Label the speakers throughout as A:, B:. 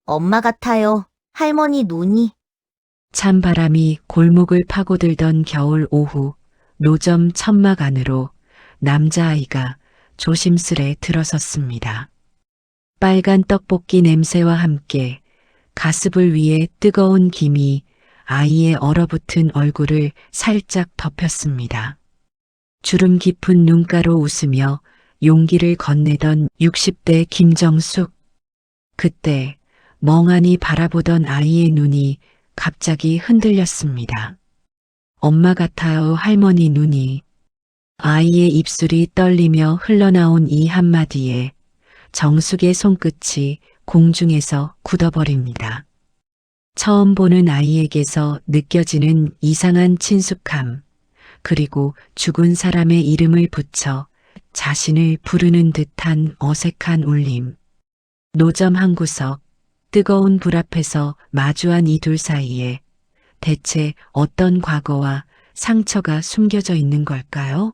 A: 엄마 같아요. 할머니 눈이.
B: 찬바람이 골목을 파고들던 겨울 오후 노점 천막 안으로 남자아이가 조심스레 들어섰습니다. 빨간 떡볶이 냄새와 함께 가스불 위에 뜨거운 김이 아이의 얼어붙은 얼굴을 살짝 덮였습니다. 주름 깊은 눈가로 웃으며 용기를 건네던 60대 김정숙. 그때 멍하니 바라보던 아이의 눈이 갑자기 흔들렸습니다. 엄마 같아요, 할머니 눈이. 아이의 입술이 떨리며 흘러나온 이 한마디에 정숙의 손끝이 공중에서 굳어버립니다. 처음 보는 아이에게서 느껴지는 이상한 친숙함, 그리고 죽은 사람의 이름을 붙여 자신을 부르는 듯한 어색한 울림. 노점 한 구석, 뜨거운 불 앞에서 마주한 이 둘 사이에 대체 어떤 과거와 상처가 숨겨져 있는 걸까요?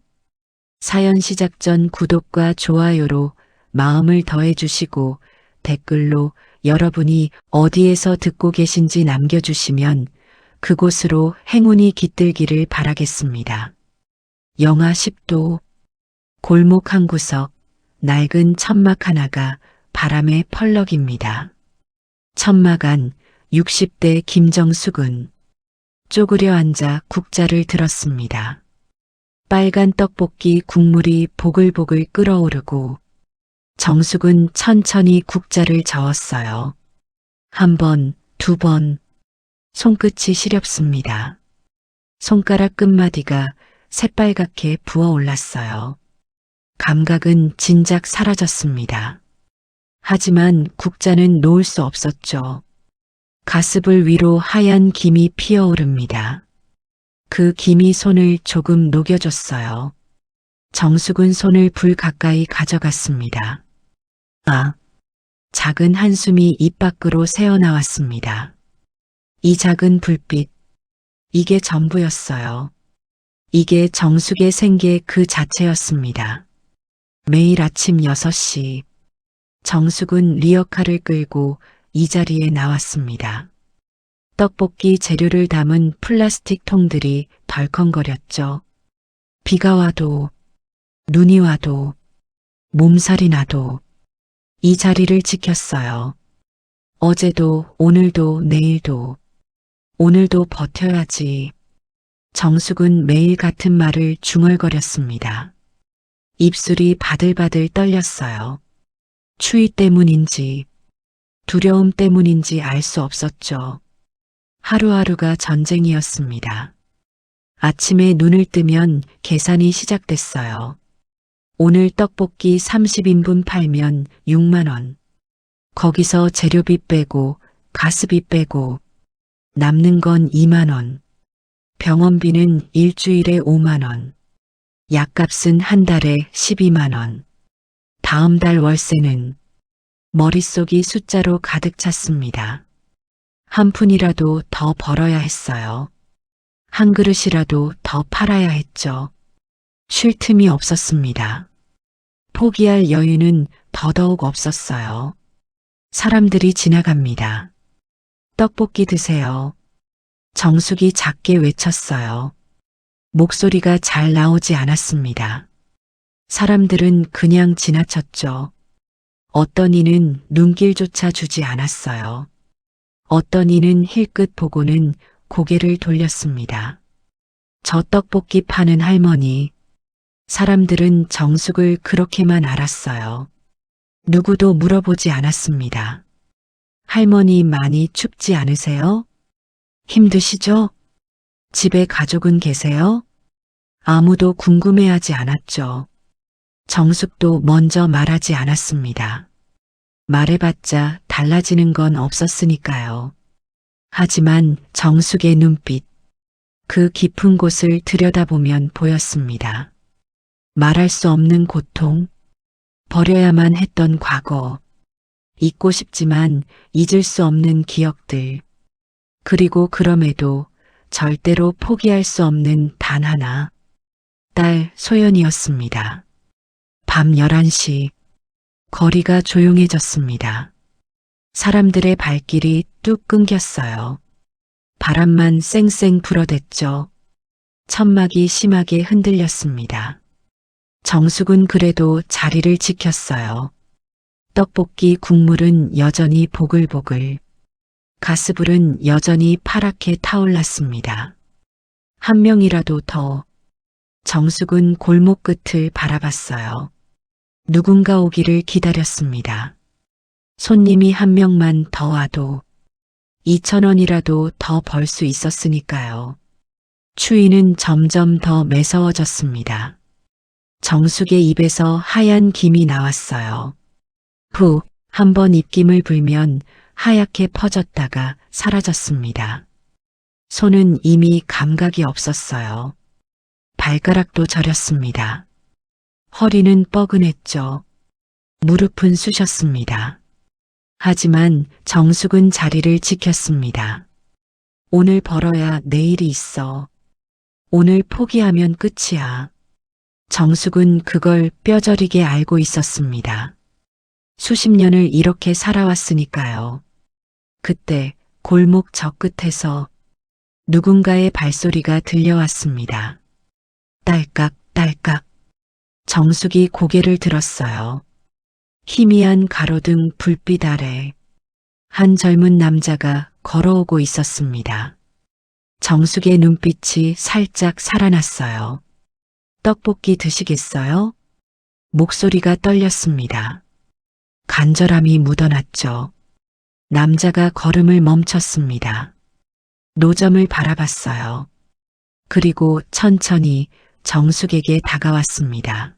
B: 사연 시작 전 구독과 좋아요로 마음을 더해주시고 댓글로 여러분이 어디에서 듣고 계신지 남겨주시면 그곳으로 행운이 깃들기를 바라겠습니다. 영하 10도, 골목 한 구석, 낡은 천막 하나가 바람에 펄럭입니다. 천막 안 60대 김정숙은 쪼그려 앉아 국자를 들었습니다. 빨간 떡볶이 국물이 보글보글 끓어오르고 정숙은 천천히 국자를 저었어요. 한 번, 두 번, 손끝이 시렵습니다. 손가락 끝마디가 새빨갛게 부어올랐어요. 감각은 진작 사라졌습니다. 하지만 국자는 놓을 수 없었죠. 가스불 위로 하얀 김이 피어오릅니다. 그 김이 손을 조금 녹여줬어요. 정숙은 손을 불 가까이 가져갔습니다. 아, 작은 한숨이 입 밖으로 새어나왔습니다. 이 작은 불빛, 이게 전부였어요. 이게 정숙의 생계 그 자체였습니다. 매일 아침 6시, 정숙은 리어카를 끌고 이 자리에 나왔습니다. 떡볶이 재료를 담은 플라스틱 통들이 덜컹거렸죠. 비가 와도, 눈이 와도, 몸살이 나도 이 자리를 지켰어요. 어제도, 오늘도, 내일도, 오늘도 버텨야지. 정숙은 매일 같은 말을 중얼거렸습니다. 입술이 바들바들 떨렸어요. 추위 때문인지, 두려움 때문인지 알 수 없었죠. 하루하루가 전쟁이었습니다. 아침에 눈을 뜨면 계산이 시작됐어요. 오늘 떡볶이 30인분 팔면 6만 원. 거기서 재료비 빼고 가스비 빼고 남는 건 2만 원. 병원비는 일주일에 5만 원. 약값은 한 달에 12만 원. 다음 달 월세는 머릿속이 숫자로 가득 찼습니다. 한 푼이라도 더 벌어야 했어요. 한 그릇이라도 더 팔아야 했죠. 쉴 틈이 없었습니다. 포기할 여유는 더더욱 없었어요. 사람들이 지나갑니다. 떡볶이 드세요. 정숙이 작게 외쳤어요. 목소리가 잘 나오지 않았습니다. 사람들은 그냥 지나쳤죠. 어떤 이는 눈길조차 주지 않았어요. 어떤 이는 힐끗 보고는 고개를 돌렸습니다. 저 떡볶이 파는 할머니. 사람들은 정숙을 그렇게만 알았어요. 누구도 물어보지 않았습니다. 할머니 많이 춥지 않으세요? 힘드시죠? 집에 가족은 계세요? 아무도 궁금해하지 않았죠. 정숙도 먼저 말하지 않았습니다. 말해봤자 달라지는 건 없었으니까요. 하지만 정숙의 눈빛, 그 깊은 곳을 들여다보면 보였습니다. 말할 수 없는 고통, 버려야만 했던 과거, 잊고 싶지만 잊을 수 없는 기억들, 그리고 그럼에도 절대로 포기할 수 없는 단 하나, 딸 소연이었습니다. 밤 11시, 거리가 조용해졌습니다. 사람들의 발길이 뚝 끊겼어요. 바람만 쌩쌩 불어댔죠. 천막이 심하게 흔들렸습니다. 정숙은 그래도 자리를 지켰어요. 떡볶이 국물은 여전히 보글보글, 가스불은 여전히 파랗게 타올랐습니다. 한 명이라도 더. 정숙은 골목 끝을 바라봤어요. 누군가 오기를 기다렸습니다. 손님이 한 명만 더 와도 2,000원이라도 더 벌 수 있었으니까요. 추위는 점점 더 매서워졌습니다. 정숙의 입에서 하얀 김이 나왔어요. 후, 한번 입김을 불면 하얗게 퍼졌다가 사라졌습니다. 손은 이미 감각이 없었어요. 발가락도 저렸습니다. 허리는 뻐근했죠. 무릎은 쑤셨습니다. 하지만 정숙은 자리를 지켰습니다. 오늘 벌어야 내일이 있어. 오늘 포기하면 끝이야. 정숙은 그걸 뼈저리게 알고 있었습니다. 수십 년을 이렇게 살아왔으니까요. 그때 골목 저 끝에서 누군가의 발소리가 들려왔습니다. 딸깍 딸깍. 정숙이 고개를 들었어요. 희미한 가로등 불빛 아래 한 젊은 남자가 걸어오고 있었습니다. 정숙의 눈빛이 살짝 살아났어요. 떡볶이 드시겠어요? 목소리가 떨렸습니다. 간절함이 묻어났죠. 남자가 걸음을 멈췄습니다. 노점을 바라봤어요. 그리고 천천히 정숙에게 다가왔습니다.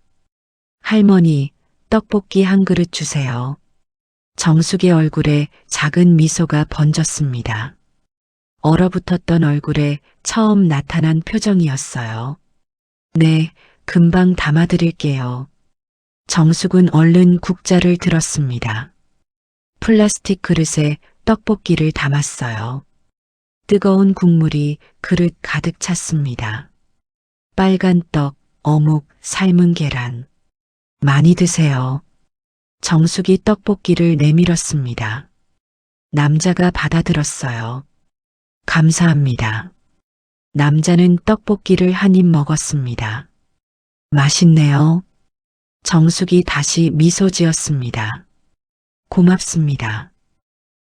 B: 할머니, 떡볶이 한 그릇 주세요. 정숙의 얼굴에 작은 미소가 번졌습니다. 얼어붙었던 얼굴에 처음 나타난 표정이었어요. 네, 금방 담아드릴게요. 정숙은 얼른 국자를 들었습니다. 플라스틱 그릇에 떡볶이를 담았어요. 뜨거운 국물이 그릇 가득 찼습니다. 빨간 떡, 어묵, 삶은 계란. 많이 드세요. 정숙이 떡볶이를 내밀었습니다. 남자가 받아들었어요. 감사합니다. 남자는 떡볶이를 한 입 먹었습니다. 맛있네요. 정숙이 다시 미소 지었습니다. 고맙습니다.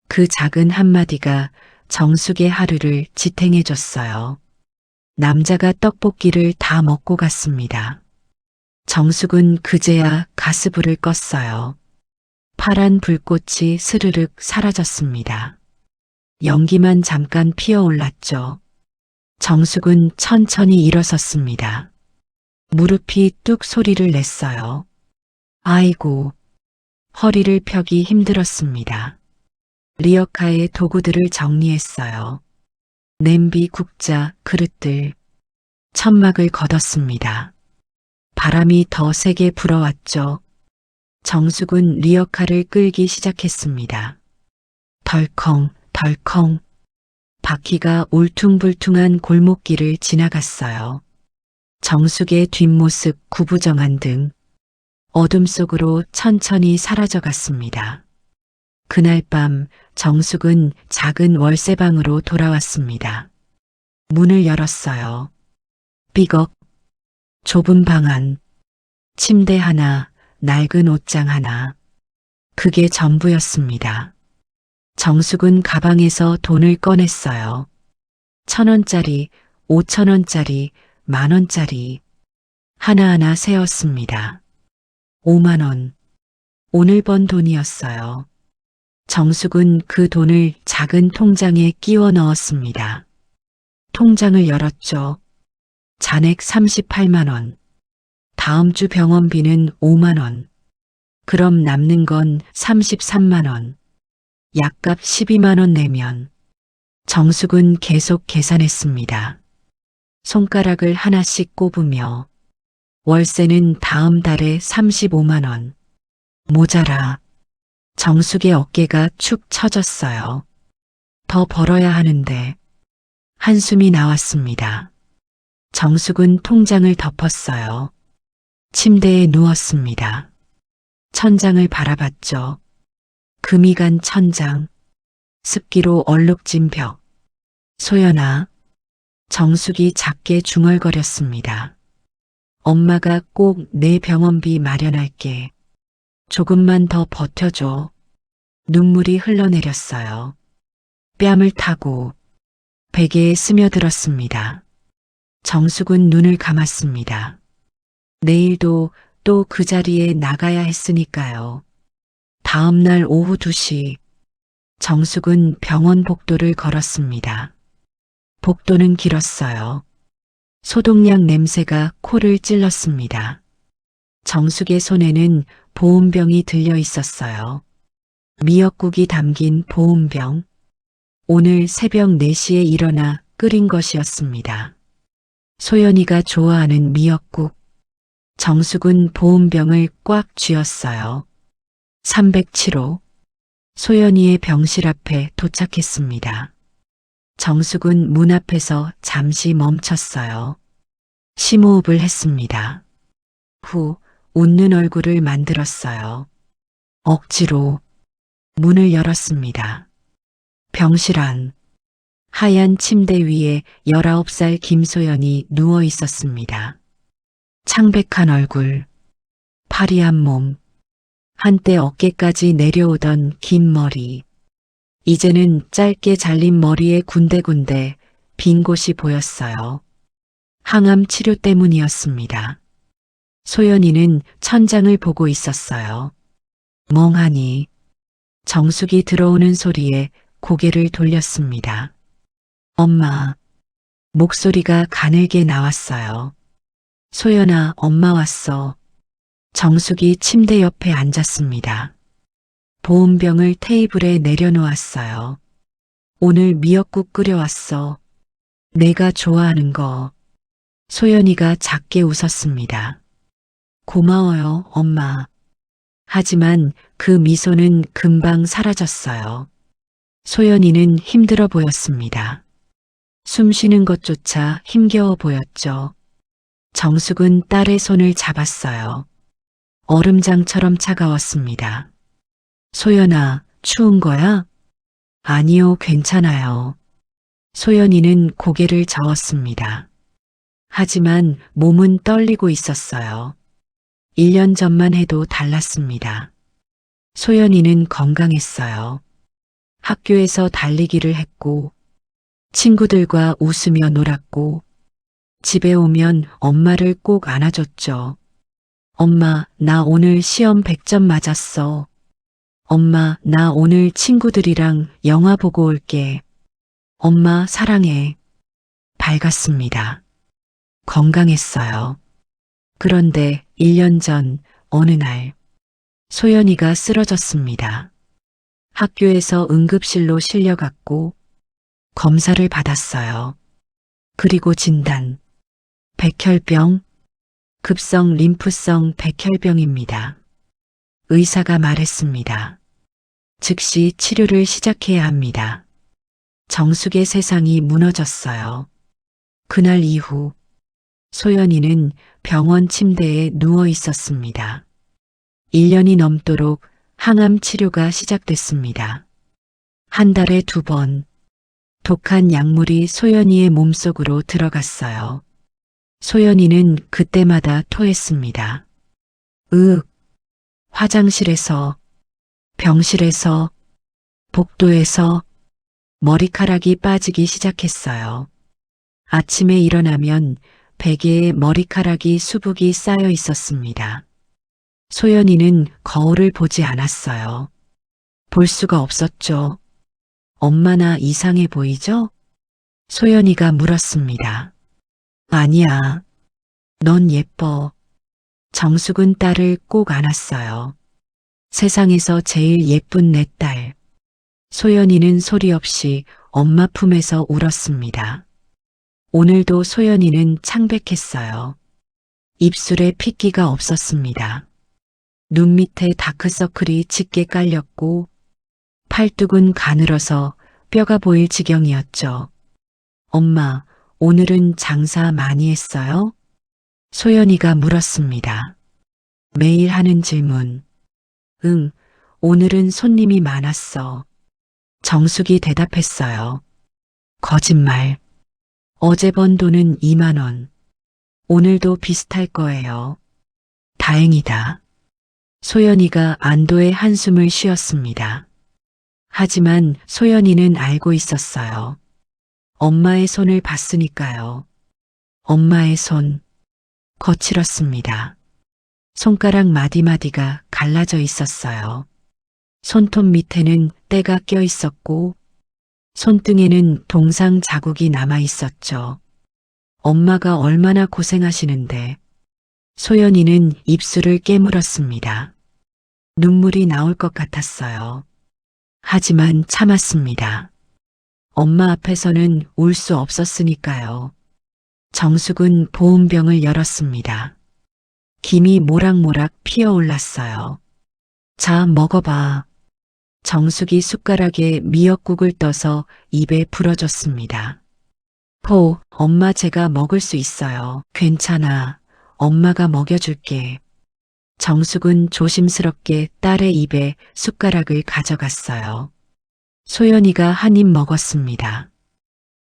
B: 그 작은 한마디가 정숙의 하루를 지탱해줬어요. 남자가 떡볶이를 다 먹고 갔습니다. 정숙은 그제야 가스불을 껐어요. 파란 불꽃이 스르륵 사라졌습니다. 연기만 잠깐 피어올랐죠. 정숙은 천천히 일어섰습니다. 무릎이 뚝 소리를 냈어요. 아이고, 허리를 펴기 힘들었습니다. 리어카의 도구들을 정리했어요. 냄비, 국자, 그릇들, 천막을 걷었습니다. 바람이 더 세게 불어왔죠. 정숙은 리어카를 끌기 시작했습니다. 덜컹, 덜컹. 바퀴가 울퉁불퉁한 골목길을 지나갔어요. 정숙의 뒷모습 구부정한 등 어둠 속으로 천천히 사라져갔습니다. 그날 밤 정숙은 작은 월세방으로 돌아왔습니다. 문을 열었어요. 삐걱. 좁은 방 안. 침대 하나, 낡은 옷장 하나. 그게 전부였습니다. 정숙은 가방에서 돈을 꺼냈어요. 1,000원짜리, 5,000원짜리, 10,000원짜리. 하나하나 세었습니다. 5만 원. 오늘 번 돈이었어요. 정숙은 그 돈을 작은 통장에 끼워 넣었습니다. 통장을 열었죠. 잔액 38만 원. 다음 주 병원비는 5만 원. 그럼 남는 건 33만 원. 약값 12만 원 내면. 정숙은 계속 계산했습니다. 손가락을 하나씩 꼽으며 월세는 다음 달에 35만 원. 모자라. 정숙의 어깨가 축 처졌어요. 더 벌어야 하는데. 한숨이 나왔습니다. 정숙은 통장을 덮었어요. 침대에 누웠습니다. 천장을 바라봤죠. 금이 간 천장, 습기로 얼룩진 벽. 소연아, 정숙이 작게 중얼거렸습니다. 엄마가 꼭 내 병원비 마련할게. 조금만 더 버텨줘. 눈물이 흘러내렸어요. 뺨을 타고 베개에 스며들었습니다. 정숙은 눈을 감았습니다. 내일도 또 그 자리에 나가야 했으니까요. 다음 날 오후 2시, 정숙은 병원 복도를 걸었습니다. 복도는 길었어요. 소독약 냄새가 코를 찔렀습니다. 정숙의 손에는 보온병이 들려 있었어요. 미역국이 담긴 보온병. 오늘 새벽 4시에 일어나 끓인 것이었습니다. 소연이가 좋아하는 미역국. 정숙은 보온병을 꽉 쥐었어요. 307호. 소연이의 병실 앞에 도착했습니다. 정숙은 문 앞에서 잠시 멈췄어요. 심호흡을 했습니다. 후 웃는 얼굴을 만들었어요. 억지로 문을 열었습니다. 병실 안. 하얀 침대 위에 19살 김소연이 누워 있었습니다. 창백한 얼굴, 파리한 몸, 한때 어깨까지 내려오던 긴 머리. 이제는 짧게 잘린 머리에 군데군데 빈 곳이 보였어요. 항암 치료 때문이었습니다. 소연이는 천장을 보고 있었어요. 멍하니 정숙이 들어오는 소리에 고개를 돌렸습니다. 엄마. 목소리가 가늘게 나왔어요. 소연아, 엄마 왔어. 정숙이 침대 옆에 앉았습니다. 보온병을 테이블에 내려놓았어요. 오늘 미역국 끓여왔어. 내가 좋아하는 거. 소연이가 작게 웃었습니다. 고마워요, 엄마. 하지만 그 미소는 금방 사라졌어요. 소연이는 힘들어 보였습니다. 숨 쉬는 것조차 힘겨워 보였죠. 정숙은 딸의 손을 잡았어요. 얼음장처럼 차가웠습니다. 소연아, 추운 거야? 아니요, 괜찮아요. 소연이는 고개를 저었습니다. 하지만 몸은 떨리고 있었어요. 1년 전만 해도 달랐습니다. 소연이는 건강했어요. 학교에서 달리기를 했고, 친구들과 웃으며 놀았고, 집에 오면 엄마를 꼭 안아줬죠. 엄마, 나 오늘 시험 100점 맞았어. 엄마, 나 오늘 친구들이랑 영화 보고 올게. 엄마, 사랑해. 밝았습니다. 건강했어요. 그런데 1년 전 어느 날 소연이가 쓰러졌습니다. 학교에서 응급실로 실려갔고 검사를 받았어요. 그리고 진단. 백혈병, 급성 림프성 백혈병입니다. 의사가 말했습니다. 즉시 치료를 시작해야 합니다. 정숙의 세상이 무너졌어요. 그날 이후 소연이는 병원 침대에 누워 있었습니다. 1년이 넘도록 항암 치료가 시작됐습니다. 한 달에 2번 독한 약물이 소연이의 몸속으로 들어갔어요. 소연이는 그때마다 토했습니다. 화장실에서, 병실에서, 복도에서 머리카락이 빠지기 시작했어요. 아침에 일어나면 베개에 머리카락이 수북이 쌓여 있었습니다. 소연이는 거울을 보지 않았어요. 볼 수가 없었죠. 엄마나 이상해 보이죠? 소연이가 물었습니다. 아니야. 넌 예뻐. 정숙은 딸을 꼭 안았어요. 세상에서 제일 예쁜 내 딸. 소연이는 소리 없이 엄마 품에서 울었습니다. 오늘도 소연이는 창백했어요. 입술에 핏기가 없었습니다. 눈 밑에 다크서클이 짙게 깔렸고 팔뚝은 가늘어서 뼈가 보일 지경이었죠. 엄마, 오늘은 장사 많이 했어요? 소연이가 물었습니다. 매일 하는 질문. 응, 오늘은 손님이 많았어. 정숙이 대답했어요. 거짓말. 어제 번 돈은 2만 원. 오늘도 비슷할 거예요. 다행이다. 소연이가 안도의 한숨을 쉬었습니다. 하지만 소연이는 알고 있었어요. 엄마의 손을 봤으니까요. 엄마의 손, 거칠었습니다. 손가락 마디마디가 갈라져 있었어요. 손톱 밑에는 때가 껴 있었고 손등에는 동상 자국이 남아 있었죠. 엄마가 얼마나 고생하시는데. 소연이는 입술을 깨물었습니다. 눈물이 나올 것 같았어요. 하지만 참았습니다. 엄마 앞에서는 울 수 없었으니까요. 정숙은 보온병을 열었습니다. 김이 모락모락 피어올랐어요. 자, 먹어봐. 정숙이 숟가락에 미역국을 떠서 입에 불어줬습니다. 엄마 제가 먹을 수 있어요. 괜찮아. 엄마가 먹여줄게. 정숙은 조심스럽게 딸의 입에 숟가락을 가져갔어요. 소연이가 한 입 먹었습니다.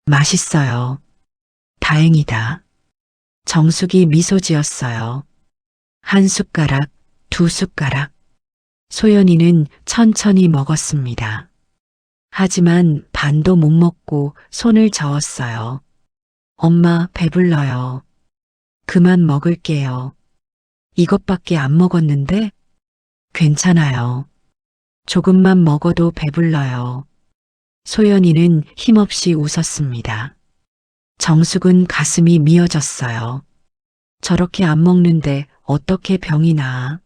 B: 맛있어요. 다행이다. 정숙이 미소 지었어요. 한 숟가락, 두 숟가락. 소연이는 천천히 먹었습니다. 하지만 반도 못 먹고 손을 저었어요. 엄마 배불러요. 그만 먹을게요. 이것밖에 안 먹었는데? 괜찮아요. 조금만 먹어도 배불러요. 소연이는 힘없이 웃었습니다. 정숙은 가슴이 미어졌어요. 저렇게 안 먹는데 어떻게 병이 나?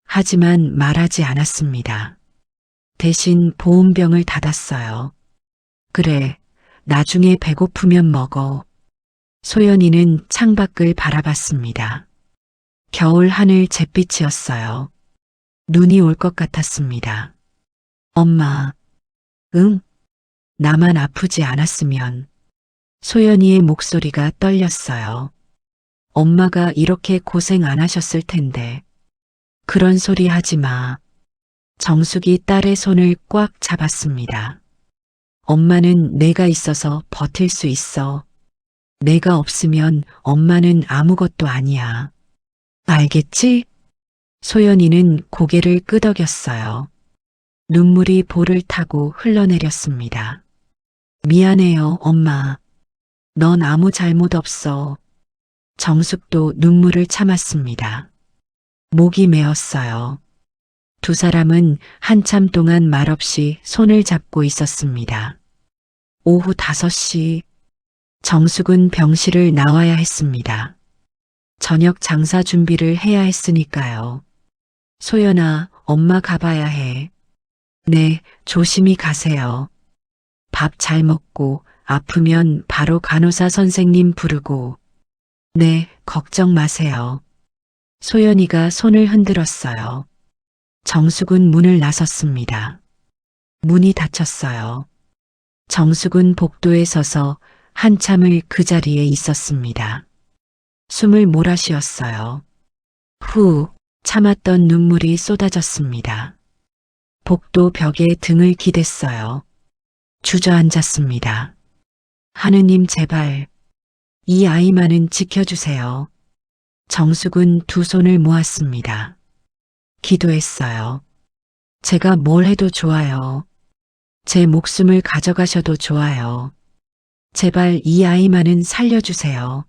B: 하지만 말하지 않았습니다. 대신 보온병을 닫았어요. 그래, 나중에 배고프면 먹어. 소연이는 창밖을 바라봤습니다. 겨울 하늘 잿빛이었어요. 눈이 올 것 같았습니다. 엄마, 응? 나만 아프지 않았으면. 소연이의 목소리가 떨렸어요. 엄마가 이렇게 고생 안 하셨을 텐데. 그런 소리 하지 마. 정숙이 딸의 손을 꽉 잡았습니다. 엄마는 내가 있어서 버틸 수 있어. 내가 없으면 엄마는 아무것도 아니야. 알겠지? 소연이는 고개를 끄덕였어요. 눈물이 볼을 타고 흘러내렸습니다. 미안해요, 엄마. 넌 아무 잘못 없어. 정숙도 눈물을 참았습니다. 목이 메었어요. 두 사람은 한참 동안 말없이 손을 잡고 있었습니다. 오후 5시, 정숙은 병실을 나와야 했습니다. 저녁 장사 준비를 해야 했으니까요. 소연아, 엄마 가봐야 해. 네, 조심히 가세요. 밥 잘 먹고 아프면 바로 간호사 선생님 부르고. 네, 걱정 마세요. 소연이가 손을 흔들었어요. 정숙은 문을 나섰습니다. 문이 닫혔어요. 정숙은 복도에 서서 한참을 그 자리에 있었습니다. 숨을 몰아쉬었어요. 후, 참았던 눈물이 쏟아졌습니다. 복도 벽에 등을 기댔어요. 주저앉았습니다. 하느님 제발, 이 아이만은 지켜주세요. 정숙은 두 손을 모았습니다. 기도했어요. 제가 뭘 해도 좋아요. 제 목숨을 가져가셔도 좋아요. 제발 이 아이만은 살려주세요.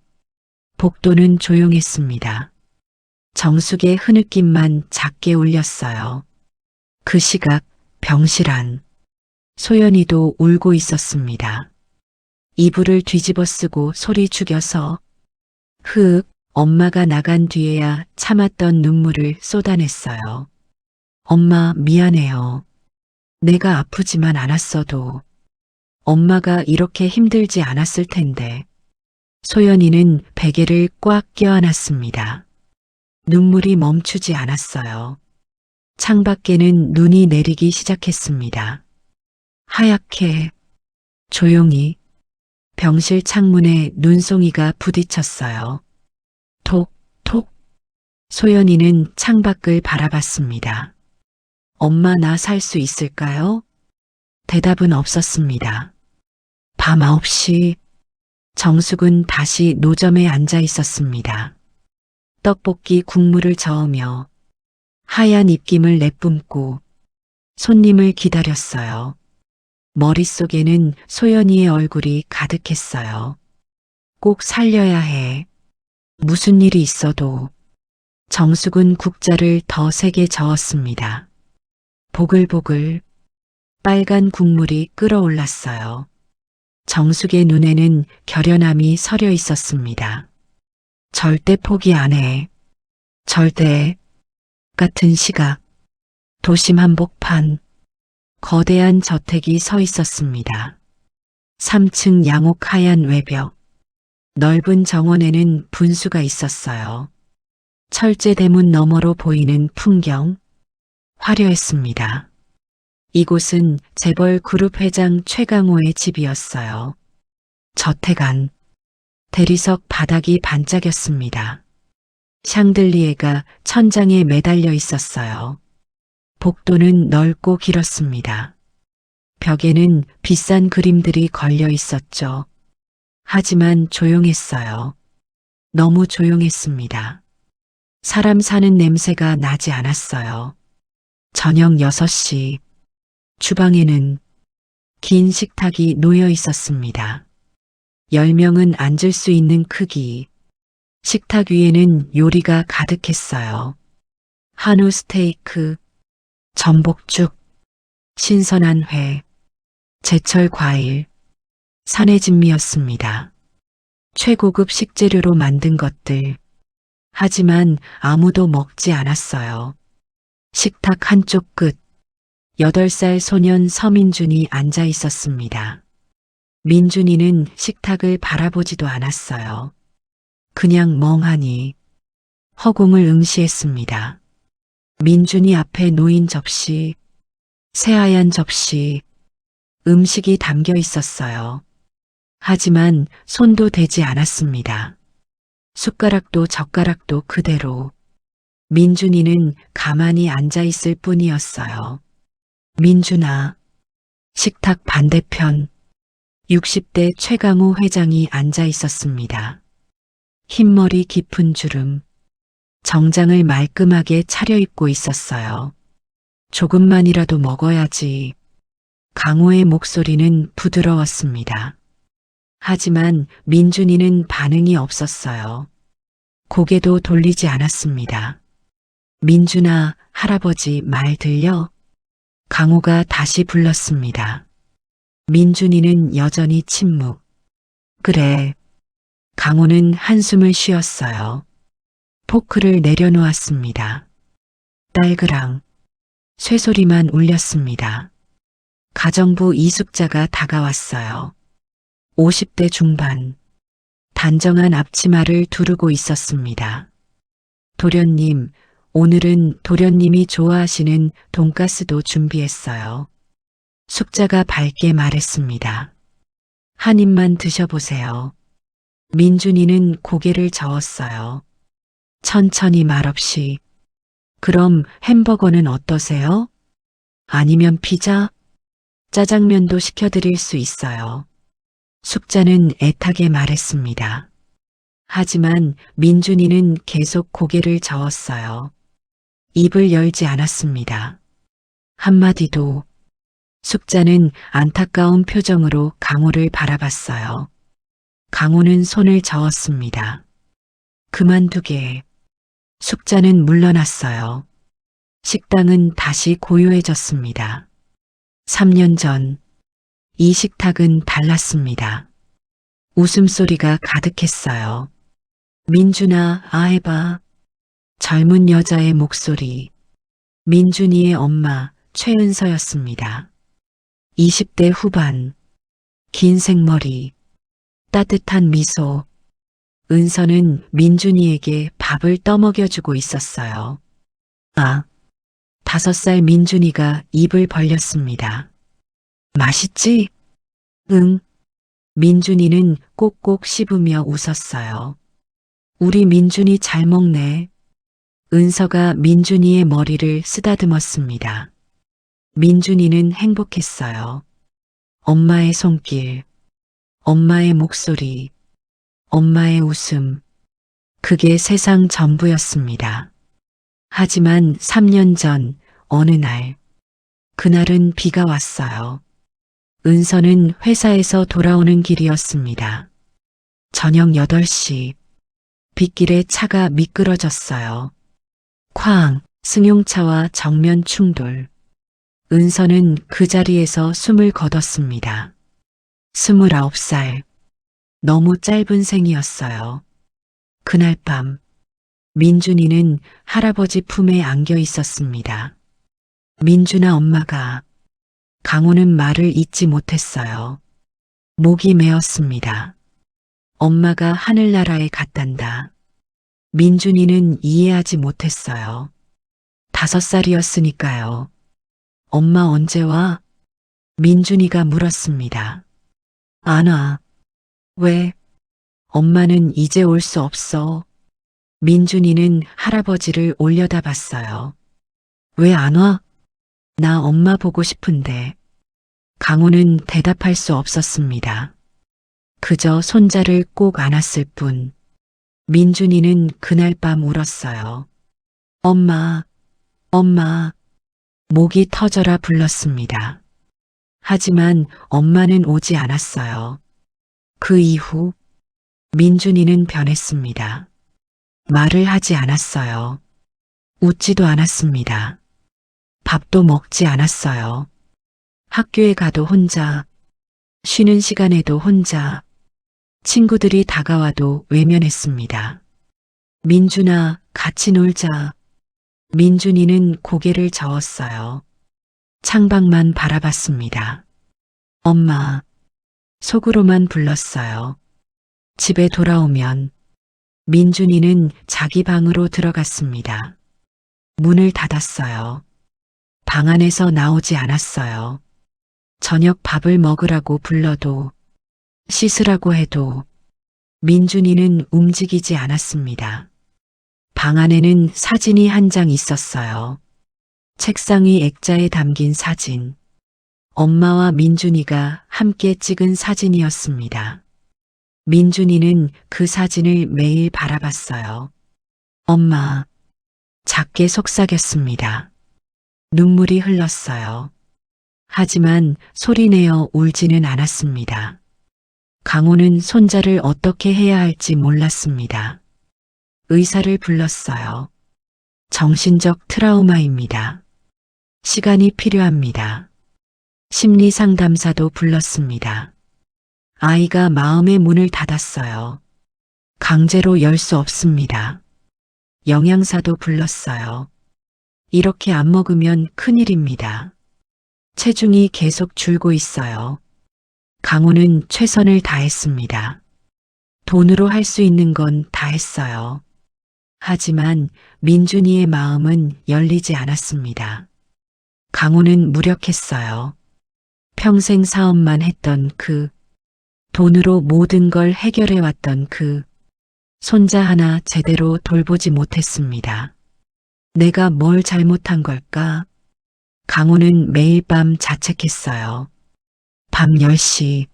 B: 복도는 조용했습니다. 정숙의 흐느낌만 작게 울렸어요. 그 시각 병실 안 소연이도 울고 있었습니다. 이불을 뒤집어 쓰고 소리 죽여서 엄마가 나간 뒤에야 참았던 눈물을 쏟아냈어요. 엄마 미안해요. 내가 아프지만 않았어도 엄마가 이렇게 힘들지 않았을 텐데. 소연이는 베개를 꽉 껴안았습니다. 눈물이 멈추지 않았어요. 창밖에는 눈이 내리기 시작했습니다. 하얗게, 조용히 병실 창문에 눈송이가 부딪혔어요. 톡, 톡. 소연이는 창밖을 바라봤습니다. 엄마 나 살 수 있을까요? 대답은 없었습니다. 밤 9시 정숙은 다시 노점에 앉아 있었습니다. 떡볶이 국물을 저으며 하얀 입김을 내뿜고 손님을 기다렸어요. 머릿속에는 소연이의 얼굴이 가득했어요. 꼭 살려야 해. 무슨 일이 있어도. 정숙은 국자를 더 세게 저었습니다. 보글보글 빨간 국물이 끓어올랐어요. 정숙의 눈에는 결연함이 서려 있었습니다. 절대 포기 안 해. 절대. 같은 시각. 도심 한복판. 거대한 저택이 서 있었습니다. 3층 양옥 하얀 외벽. 넓은 정원에는 분수가 있었어요. 철제 대문 너머로 보이는 풍경. 화려했습니다. 이곳은 재벌 그룹 회장 최강호의 집이었어요. 저택 안. 대리석 바닥이 반짝였습니다. 샹들리에가 천장에 매달려 있었어요. 복도는 넓고 길었습니다. 벽에는 비싼 그림들이 걸려 있었죠. 하지만 조용했어요. 너무 조용했습니다. 사람 사는 냄새가 나지 않았어요. 저녁 6시. 주방에는 긴 식탁이 놓여 있었습니다. 10명은 앉을 수 있는 크기. 식탁 위에는 요리가 가득했어요. 한우 스테이크, 전복죽, 신선한 회, 제철 과일, 산의 진미였습니다. 최고급 식재료로 만든 것들. 하지만 아무도 먹지 않았어요. 식탁 한쪽 끝, 8살 소년 서민준이 앉아 있었습니다. 민준이는 식탁을 바라보지도 않았어요. 그냥 멍하니 허공을 응시했습니다. 민준이 앞에 놓인 접시, 새하얀 접시, 음식이 담겨 있었어요. 하지만 손도 대지 않았습니다. 숟가락도 젓가락도 그대로. 민준이는 가만히 앉아 있을 뿐이었어요. 민준아. 식탁 반대편 60대 최강호 회장이 앉아 있었습니다. 흰머리 깊은 주름, 정장을 말끔하게 차려입고 있었어요. 조금만이라도 먹어야지. 강호의 목소리는 부드러웠습니다. 하지만 민준이는 반응이 없었어요. 고개도 돌리지 않았습니다. 민준아, 할아버지 말 들려? 강호가 다시 불렀습니다. 민준이는 여전히 침묵. 그래. 강호는 한숨을 쉬었어요. 포크를 내려놓았습니다. 딸그랑 쇠소리만 울렸습니다. 가정부 이숙자가 다가왔어요. 50대 중반, 단정한 앞치마를 두르고 있었습니다. 도련님, 오늘은 도련님이 좋아하시는 돈가스도 준비했어요. 숙자가 밝게 말했습니다. 한 입만 드셔보세요. 민준이는 고개를 저었어요. 천천히 말없이. 그럼 햄버거는 어떠세요? 아니면 피자? 짜장면도 시켜드릴 수 있어요. 숙자는 애타게 말했습니다. 하지만 민준이는 계속 고개를 저었어요. 입을 열지 않았습니다. 한마디도. 숙자는 안타까운 표정으로 강호를 바라봤어요. 강호는 손을 저었습니다. 그만두게. 숙자는 물러났어요. 식당은 다시 고요해졌습니다. 3년 전, 이 식탁은 달랐습니다. 웃음소리가 가득했어요. 민준아, 아해봐. 젊은 여자의 목소리. 민준이의 엄마, 최은서였습니다. 20대 후반, 긴 생머리, 따뜻한 미소. 은서는 민준이에게 밥을 떠먹여주고 있었어요. 5살 민준이가 입을 벌렸습니다. 맛있지? 응. 민준이는 꼭꼭 씹으며 웃었어요. 우리 민준이 잘 먹네. 은서가 민준이의 머리를 쓰다듬었습니다. 민준이는 행복했어요. 엄마의 손길, 엄마의 목소리, 엄마의 웃음, 그게 세상 전부였습니다. 하지만 3년 전 어느 날, 그날은 비가 왔어요. 은서는 회사에서 돌아오는 길이었습니다. 저녁 8시, 빗길에 차가 미끄러졌어요. 쾅, 승용차와 정면 충돌. 은서는 그 자리에서 숨을 거뒀습니다. 29살. 너무 짧은 생이었어요. 그날 밤, 민준이는 할아버지 품에 안겨 있었습니다. 민준아 엄마가. 강호는 말을 잇지 못했어요. 목이 메었습니다. 엄마가 하늘나라에 갔단다. 민준이는 이해하지 못했어요. 5살이었으니까요. 엄마 언제 와? 민준이가 물었습니다. 안 와. 왜? 엄마는 이제 올 수 없어. 민준이는 할아버지를 올려다봤어요. 왜 안 와? 나 엄마 보고 싶은데. 강호는 대답할 수 없었습니다. 그저 손자를 꼭 안았을 뿐. 민준이는 그날 밤 울었어요. 엄마, 엄마. 목이 터져라 불렀습니다. 하지만 엄마는 오지 않았어요. 그 이후 민준이는 변했습니다. 말을 하지 않았어요. 웃지도 않았습니다. 밥도 먹지 않았어요. 학교에 가도 혼자, 쉬는 시간에도 혼자, 친구들이 다가와도 외면했습니다. 민준아, 같이 놀자. 민준이는 고개를 저었어요. 창밖만 바라봤습니다. 엄마, 속으로만 불렀어요. 집에 돌아오면 민준이는 자기 방으로 들어갔습니다. 문을 닫았어요. 방 안에서 나오지 않았어요. 저녁 밥을 먹으라고 불러도, 씻으라고 해도 민준이는 움직이지 않았습니다. 방 안에는 사진이 한 장 있었어요. 책상 위 액자에 담긴 사진. 엄마와 민준이가 함께 찍은 사진이었습니다. 민준이는 그 사진을 매일 바라봤어요. 엄마, 작게 속삭였습니다. 눈물이 흘렀어요. 하지만 소리내어 울지는 않았습니다. 강호는 손자를 어떻게 해야 할지 몰랐습니다. 의사를 불렀어요. 정신적 트라우마입니다. 시간이 필요합니다. 심리상담사도 불렀습니다. 아이가 마음의 문을 닫았어요. 강제로 열 수 없습니다. 영양사도 불렀어요. 이렇게 안 먹으면 큰일입니다. 체중이 계속 줄고 있어요. 강호는 최선을 다했습니다. 돈으로 할 수 있는 건 다 했어요. 하지만 민준이의 마음은 열리지 않았습니다. 강호는 무력했어요. 평생 사업만 했던 그, 돈으로 모든 걸 해결해왔던 그, 손자 하나 제대로 돌보지 못했습니다. 내가 뭘 잘못한 걸까? 강호는 매일 밤 자책했어요. 밤 10시,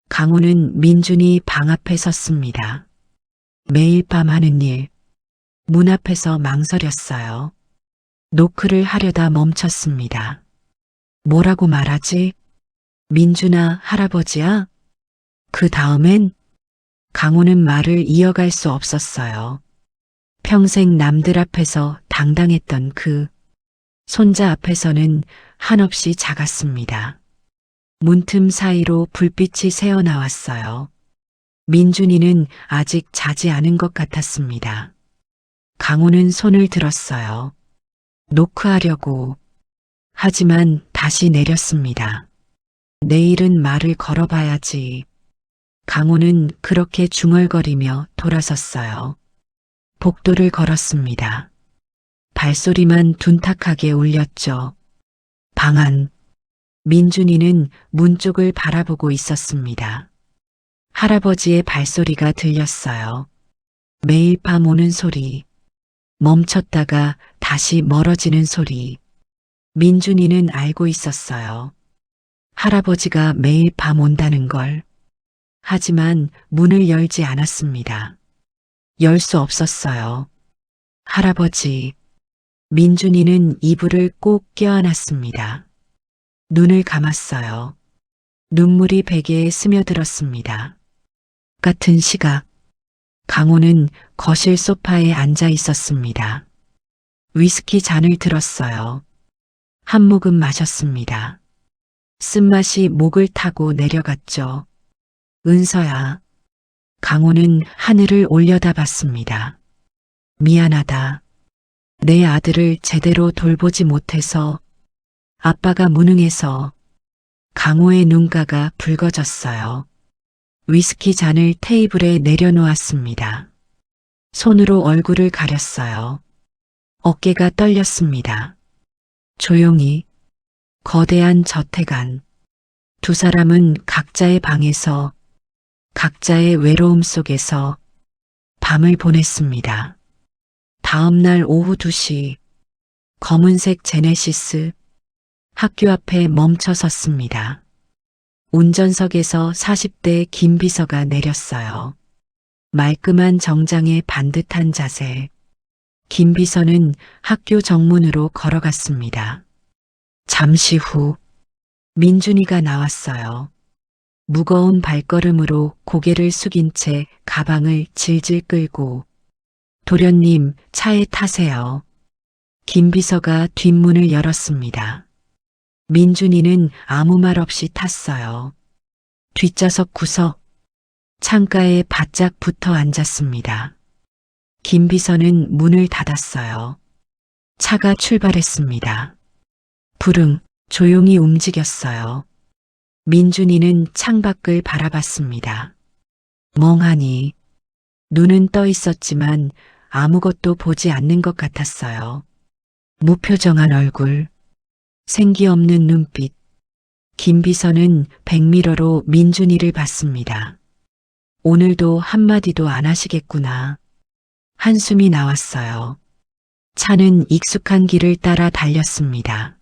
B: 강호는 민준이 방 앞에 섰습니다. 매일 밤 하는 일, 문 앞에서 망설였어요. 노크를 하려다 멈췄습니다. 뭐라고 말하지? 민준아, 할아버지야? 그 다음엔 강호는 말을 이어갈 수 없었어요. 평생 남들 앞에서 당당했던 그 손자 앞에서는 한없이 작았습니다. 문틈 사이로 불빛이 새어나왔어요. 민준이는 아직 자지 않은 것 같았습니다. 강호는 손을 들었어요. 노크하려고. 하지만 다시 내렸습니다. 내일은 말을 걸어봐야지. 강호는 그렇게 중얼거리며 돌아섰어요. 복도를 걸었습니다. 발소리만 둔탁하게 울렸죠. 방 안. 민준이는 문 쪽을 바라보고 있었습니다. 할아버지의 발소리가 들렸어요. 매일 밤 오는 소리. 멈췄다가 다시 멀어지는 소리. 민준이는 알고 있었어요. 할아버지가 매일 밤 온다는 걸. 하지만 문을 열지 않았습니다. 열 수 없었어요. 할아버지. 민준이는 이불을 꼭 껴안았습니다. 눈을 감았어요. 눈물이 베개에 스며들었습니다. 같은 시각, 강호는 거실 소파에 앉아 있었습니다. 위스키 잔을 들었어요. 한 모금 마셨습니다. 쓴맛이 목을 타고 내려갔죠. 은서야. 강호는 하늘을 올려다봤습니다. 미안하다. 내 아들을 제대로 돌보지 못해서, 아빠가 무능해서. 강호의 눈가가 붉어졌어요. 위스키 잔을 테이블에 내려놓았습니다. 손으로 얼굴을 가렸어요. 어깨가 떨렸습니다. 조용히, 거대한 저택 안. 두 사람은 각자의 방에서, 각자의 외로움 속에서 밤을 보냈습니다. 다음 날 오후 2시, 검은색 제네시스, 학교 앞에 멈춰 섰습니다. 운전석에서 40대 김 비서가 내렸어요. 말끔한 정장에 반듯한 자세. 김 비서는 학교 정문으로 걸어갔습니다. 잠시 후 민준이가 나왔어요. 무거운 발걸음으로 고개를 숙인 채 가방을 질질 끌고 도련님 차에 타세요. 김 비서가 뒷문을 열었습니다. 민준이는 아무 말 없이 탔어요. 뒷좌석 구석, 창가에 바짝 붙어 앉았습니다. 김 비서는 문을 닫았어요. 차가 출발했습니다. 불응, 조용히 움직였어요. 민준이는 창밖을 바라봤습니다. 멍하니, 눈은 떠 있었지만 아무것도 보지 않는 것 같았어요. 무표정한 얼굴, 생기 없는 눈빛. 김 비서는 백미러로 민준이를 봤습니다. 오늘도 한마디도 안 하시겠구나. 한숨이 나왔어요. 차는 익숙한 길을 따라 달렸습니다.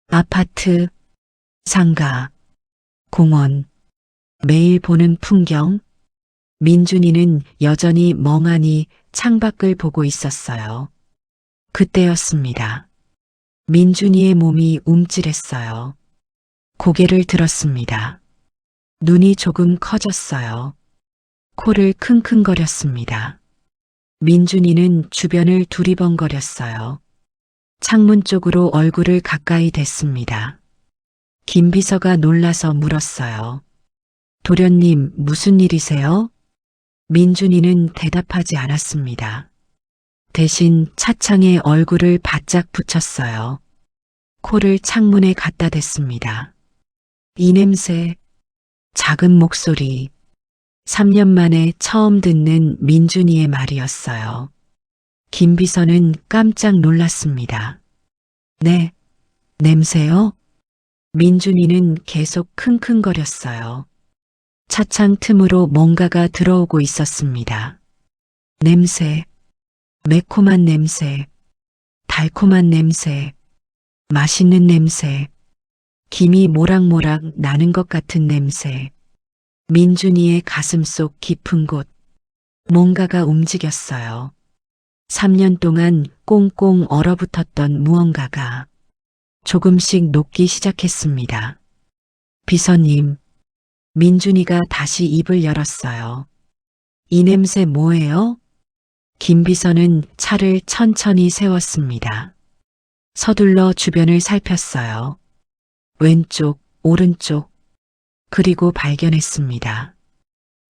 B: 아파트, 상가, 공원, 매일 보는 풍경. 민준이는 여전히 멍하니 창밖을 보고 있었어요. 그때였습니다. 민준이의 몸이 움찔했어요. 고개를 들었습니다. 눈이 조금 커졌어요. 코를 킁킁거렸습니다. 민준이는 주변을 두리번거렸어요. 창문 쪽으로 얼굴을 가까이 댔습니다. 김 비서가 놀라서 물었어요. 도련님, 무슨 일이세요? 민준이는 대답하지 않았습니다. 대신 차창에 얼굴을 바짝 붙였어요. 코를 창문에 갖다 댔습니다. 이 냄새, 작은 목소리, 3년 만에 처음 듣는 민준이의 말이었어요. 김 비서는 깜짝 놀랐습니다. 네, 냄새요? 민준이는 계속 킁킁거렸어요. 차창 틈으로 뭔가가 들어오고 있었습니다. 냄새, 매콤한 냄새, 달콤한 냄새, 맛있는 냄새, 김이 모락모락 나는 것 같은 냄새. 민준이의 가슴 속 깊은 곳, 뭔가가 움직였어요. 3년 동안 꽁꽁 얼어붙었던 무언가가 조금씩 녹기 시작했습니다. 비서님, 민준이가 다시 입을 열었어요. 이 냄새 뭐예요? 김 비서는 차를 천천히 세웠습니다. 서둘러 주변을 살폈어요. 왼쪽, 오른쪽, 그리고 발견했습니다.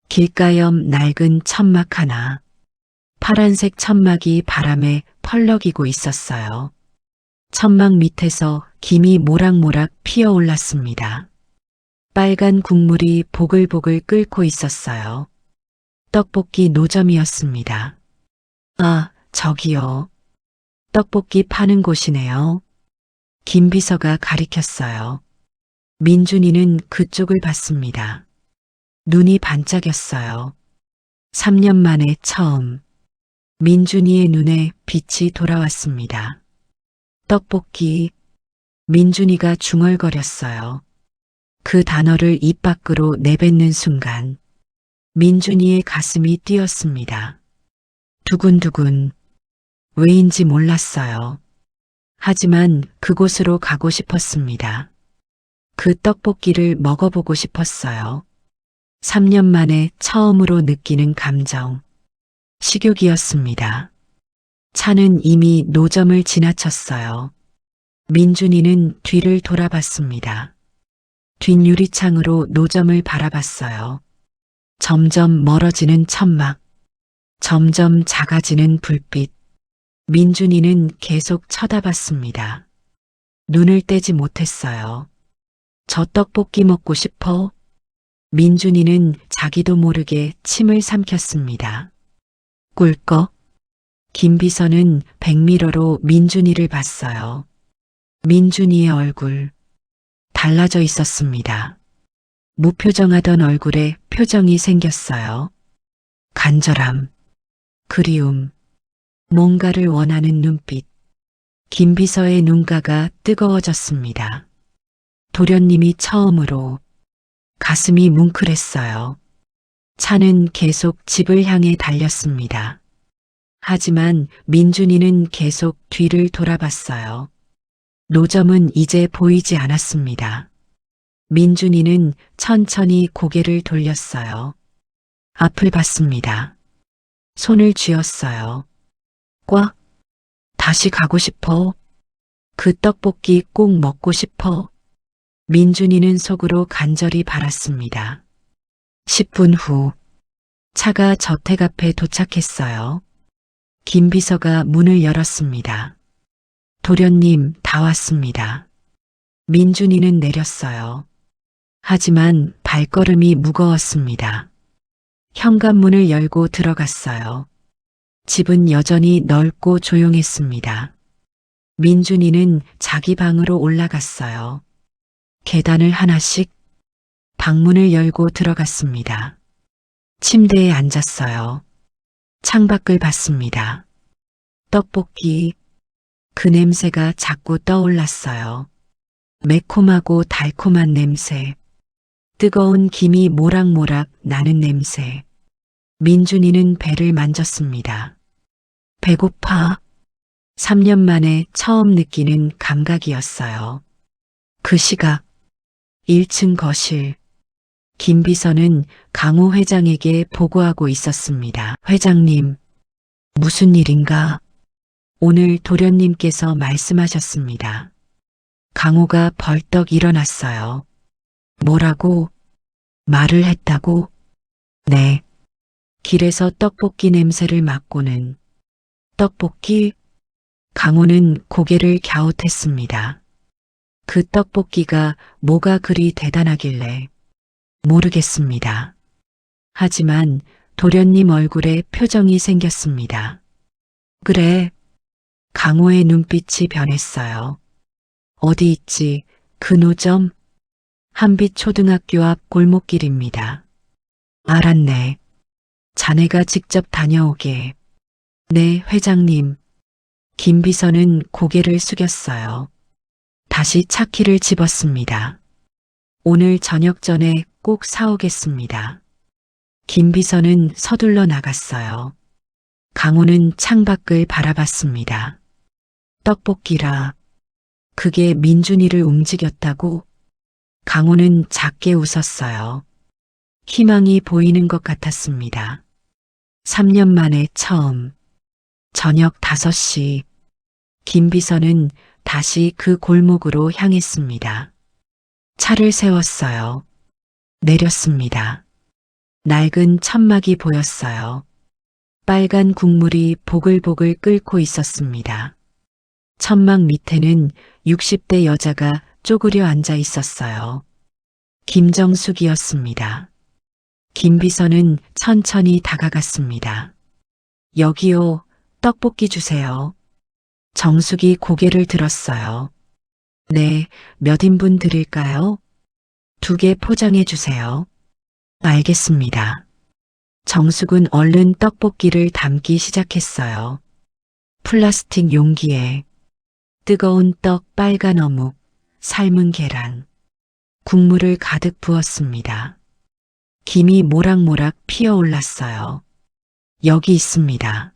B: 길가염 낡은 천막 하나, 파란색 천막이 바람에 펄럭이고 있었어요. 천막 밑에서 김이 모락모락 피어올랐습니다. 빨간 국물이 보글보글 끓고 있었어요. 떡볶이 노점이었습니다. 아, 저기요. 떡볶이 파는 곳이네요. 김 비서가 가리켰어요. 민준이는 그쪽을 봤습니다. 눈이 반짝였어요. 3년 만에 처음 민준이의 눈에 빛이 돌아왔습니다. 떡볶이, 민준이가 중얼거렸어요. 그 단어를 입 밖으로 내뱉는 순간 민준이의 가슴이 뛰었습니다. 두근두근. 왜인지 몰랐어요. 하지만 그곳으로 가고 싶었습니다. 그 떡볶이를 먹어보고 싶었어요. 3년 만에 처음으로 느끼는 감정. 식욕이었습니다. 차는 이미 노점을 지나쳤어요. 민준이는 뒤를 돌아봤습니다. 뒷유리창으로 노점을 바라봤어요. 점점 멀어지는 천막, 점점 작아지는 불빛. 민준이는 계속 쳐다봤습니다. 눈을 떼지 못했어요. 저 떡볶이 먹고 싶어? 민준이는 자기도 모르게 침을 삼켰습니다. 꿀꺽. 김비서는 백미러로 민준이를 봤어요. 민준이의 얼굴 달라져 있었습니다. 무표정하던 얼굴에 표정이 생겼어요. 간절함, 그리움, 뭔가를 원하는 눈빛. 김비서의 눈가가 뜨거워졌습니다. 도련님이 처음으로. 가슴이 뭉클했어요. 차는 계속 집을 향해 달렸습니다. 하지만 민준이는 계속 뒤를 돌아봤어요. 노점은 이제 보이지 않았습니다. 민준이는 천천히 고개를 돌렸어요. 앞을 봤습니다. 손을 쥐었어요. 꽉. 다시 가고 싶어. 그 떡볶이 꼭 먹고 싶어. 민준이는 속으로 간절히 바랐습니다. 10분 후 차가 저택 앞에 도착했어요. 김비서가 문을 열었습니다. 도련님 다 왔습니다. 민준이는 내렸어요. 하지만 발걸음이 무거웠습니다. 현관문을 열고 들어갔어요. 집은 여전히 넓고 조용했습니다. 민준이는 자기 방으로 올라갔어요. 계단을 하나씩 방문을 열고 들어갔습니다. 침대에 앉았어요. 창밖을 봤습니다. 떡볶이, 그 냄새가 자꾸 떠올랐어요. 매콤하고 달콤한 냄새, 뜨거운 김이 모락모락 나는 냄새. 민준이는 배를 만졌습니다. 배고파. 3년 만에 처음 느끼는 감각이었어요. 그 시각, 1층 거실. 김비서는 강호 회장에게 보고하고 있었습니다. 회장님, 무슨 일인가? 오늘 도련님께서 말씀하셨습니다. 강호가 벌떡 일어났어요. 뭐라고? 말을 했다고? 네. 길에서 떡볶이 냄새를 맡고는. 떡볶이? 강호는 고개를 갸웃했습니다. 그 떡볶이가 뭐가 그리 대단하길래. 모르겠습니다. 하지만 도련님 얼굴에 표정이 생겼습니다. 그래. 강호의 눈빛이 변했어요. 어디 있지, 그 노점? 한빛 초등학교 앞 골목길입니다. 알았네. 자네가 직접 다녀오게. 네, 회장님. 김비서는 고개를 숙였어요. 다시 차키를 집었습니다. 오늘 저녁 전에 꼭 사오겠습니다. 김비서는 서둘러 나갔어요. 강호는 창밖을 바라봤습니다. 떡볶이라. 그게 민준이를 움직였다고? 강호는 작게 웃었어요. 희망이 보이는 것 같았습니다. 3년 만에 처음. 저녁 5시. 김비서는 다시 그 골목으로 향했습니다. 차를 세웠어요. 내렸습니다. 낡은 천막이 보였어요. 빨간 국물이 보글보글 끓고 있었습니다. 천막 밑에는 60대 여자가 쪼그려 앉아 있었어요. 김정숙이었습니다. 김비서는 천천히 다가갔습니다. 여기요, 떡볶이 주세요. 정숙이 고개를 들었어요. 네, 몇 인분 드릴까요? 2개 포장해 주세요. 알겠습니다. 정숙은 얼른 떡볶이를 담기 시작했어요. 플라스틱 용기에 뜨거운 떡, 빨간 어묵, 삶은 계란, 국물을 가득 부었습니다. 김이 모락모락 피어올랐어요. 여기 있습니다.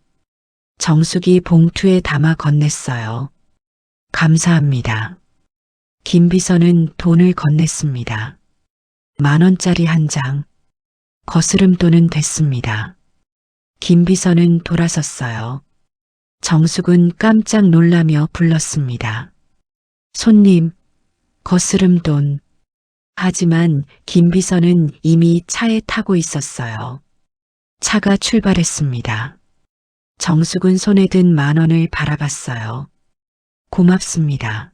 B: 정숙이 봉투에 담아 건넸어요. 감사합니다. 김비서는 돈을 건넸습니다. 10,000원짜리 한 장. 거스름돈은 됐습니다. 김비서는 돌아섰어요. 정숙은 깜짝 놀라며 불렀습니다. 손님, 거스름돈. 하지만 김비서는 이미 차에 타고 있었어요. 차가 출발했습니다. 정숙은 손에 든 10,000원을 바라봤어요. 고맙습니다.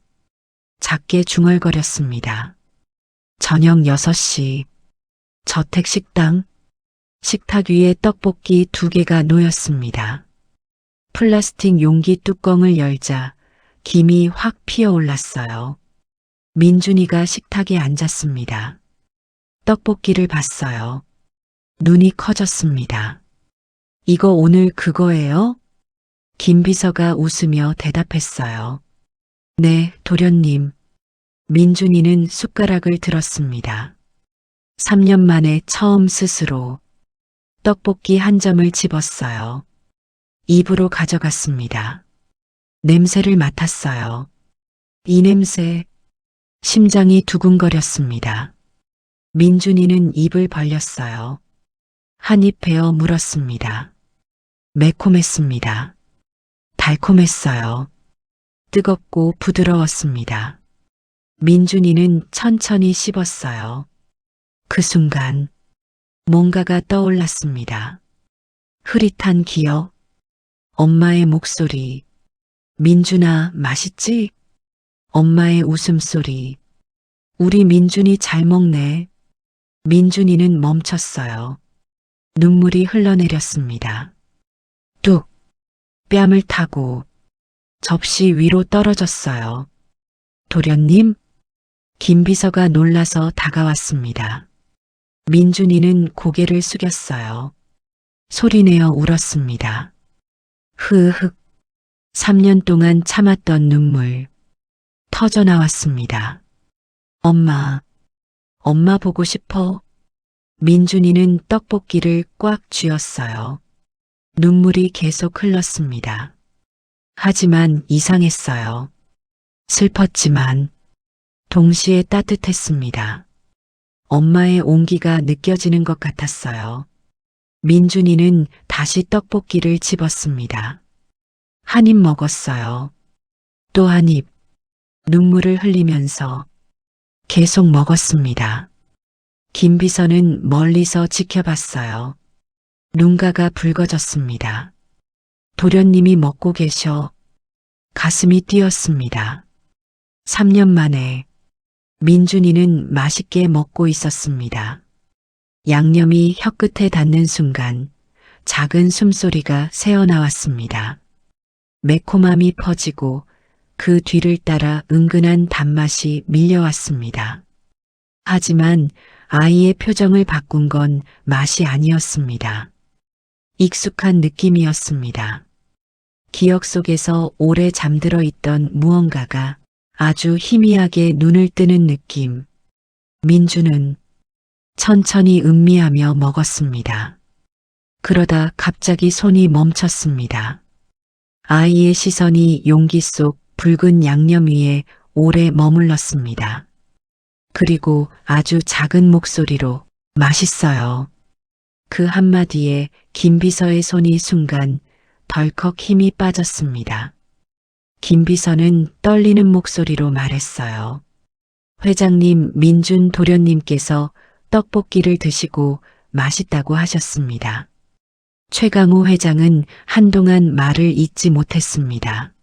B: 작게 중얼거렸습니다. 저녁 6시, 저택식당, 식탁 위에 떡볶이 2개가 놓였습니다. 플라스틱 용기 뚜껑을 열자 김이 확 피어올랐어요. 민준이가 식탁에 앉았습니다. 떡볶이를 봤어요. 눈이 커졌습니다. 이거 오늘 그거예요? 김비서가 웃으며 대답했어요. 네, 도련님. 민준이는 숟가락을 들었습니다. 3년 만에 처음 스스로 떡볶이 한 점을 집었어요. 입으로 가져갔습니다. 냄새를 맡았어요. 이 냄새, 심장이 두근거렸습니다. 민준이는 입을 벌렸어요. 한 입 베어 물었습니다. 매콤했습니다. 달콤했어요. 뜨겁고 부드러웠습니다. 민준이는 천천히 씹었어요. 그 순간 뭔가가 떠올랐습니다. 흐릿한 기억, 엄마의 목소리, 민준아 맛있지? 엄마의 웃음소리, 우리 민준이 잘 먹네. 민준이는 멈췄어요. 눈물이 흘러내렸습니다. 뚝, 뺨을 타고 접시 위로 떨어졌어요. 도련님? 김비서가 놀라서 다가왔습니다. 민준이는 고개를 숙였어요. 소리내어 울었습니다. 흐흐. 3년 동안 참았던 눈물 터져나왔습니다. 엄마, 엄마 보고 싶어. 민준이는 떡볶이를 꽉 쥐었어요. 눈물이 계속 흘렀습니다. 하지만 이상했어요. 슬펐지만 동시에 따뜻했습니다. 엄마의 온기가 느껴지는 것 같았어요. 민준이는 다시 떡볶이를 집었습니다. 한 입 먹었어요. 또 한 입, 눈물을 흘리면서 계속 먹었습니다. 김비서는 멀리서 지켜봤어요. 눈가가 붉어졌습니다. 도련님이 먹고 계셔. 가슴이 뛰었습니다. 3년 만에 민준이는 맛있게 먹고 있었습니다. 양념이 혀끝에 닿는 순간 작은 숨소리가 새어나왔습니다. 매콤함이 퍼지고 그 뒤를 따라 은근한 단맛이 밀려왔습니다. 하지만 아이의 표정을 바꾼 건 맛이 아니었습니다. 익숙한 느낌이었습니다. 기억 속에서 오래 잠들어 있던 무언가가 아주 희미하게 눈을 뜨는 느낌. 민주는 천천히 음미하며 먹었습니다. 그러다 갑자기 손이 멈췄습니다. 아이의 시선이 용기 속 붉은 양념 위에 오래 머물렀습니다. 그리고 아주 작은 목소리로 맛있어요. 그 한마디에 김비서의 손이 순간 덜컥 힘이 빠졌습니다. 김비서는 떨리는 목소리로 말했어요. 회장님, 민준 도련님께서 떡볶이를 드시고 맛있다고 하셨습니다. 최강호 회장은 한동안 말을 잇지 못했습니다.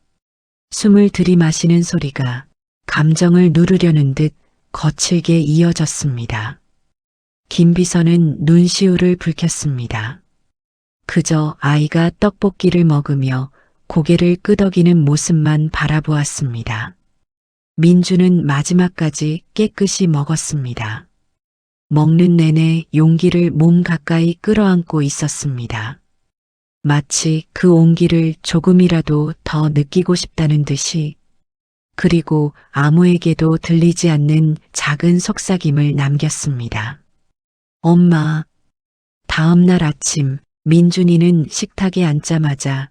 B: 숨을 들이마시는 소리가 감정을 누르려는 듯 거칠게 이어졌습니다. 김비서는 눈시울을 붉혔습니다. 그저 아이가 떡볶이를 먹으며 고개를 끄덕이는 모습만 바라보았습니다. 민주는 마지막까지 깨끗이 먹었습니다. 먹는 내내 용기를 몸 가까이 끌어안고 있었습니다. 마치 그 온기를 조금이라도 더 느끼고 싶다는 듯이 그리고 아무에게도 들리지 않는 작은 속삭임을 남겼습니다. 엄마. 다음 날 아침 민준이는 식탁에 앉자마자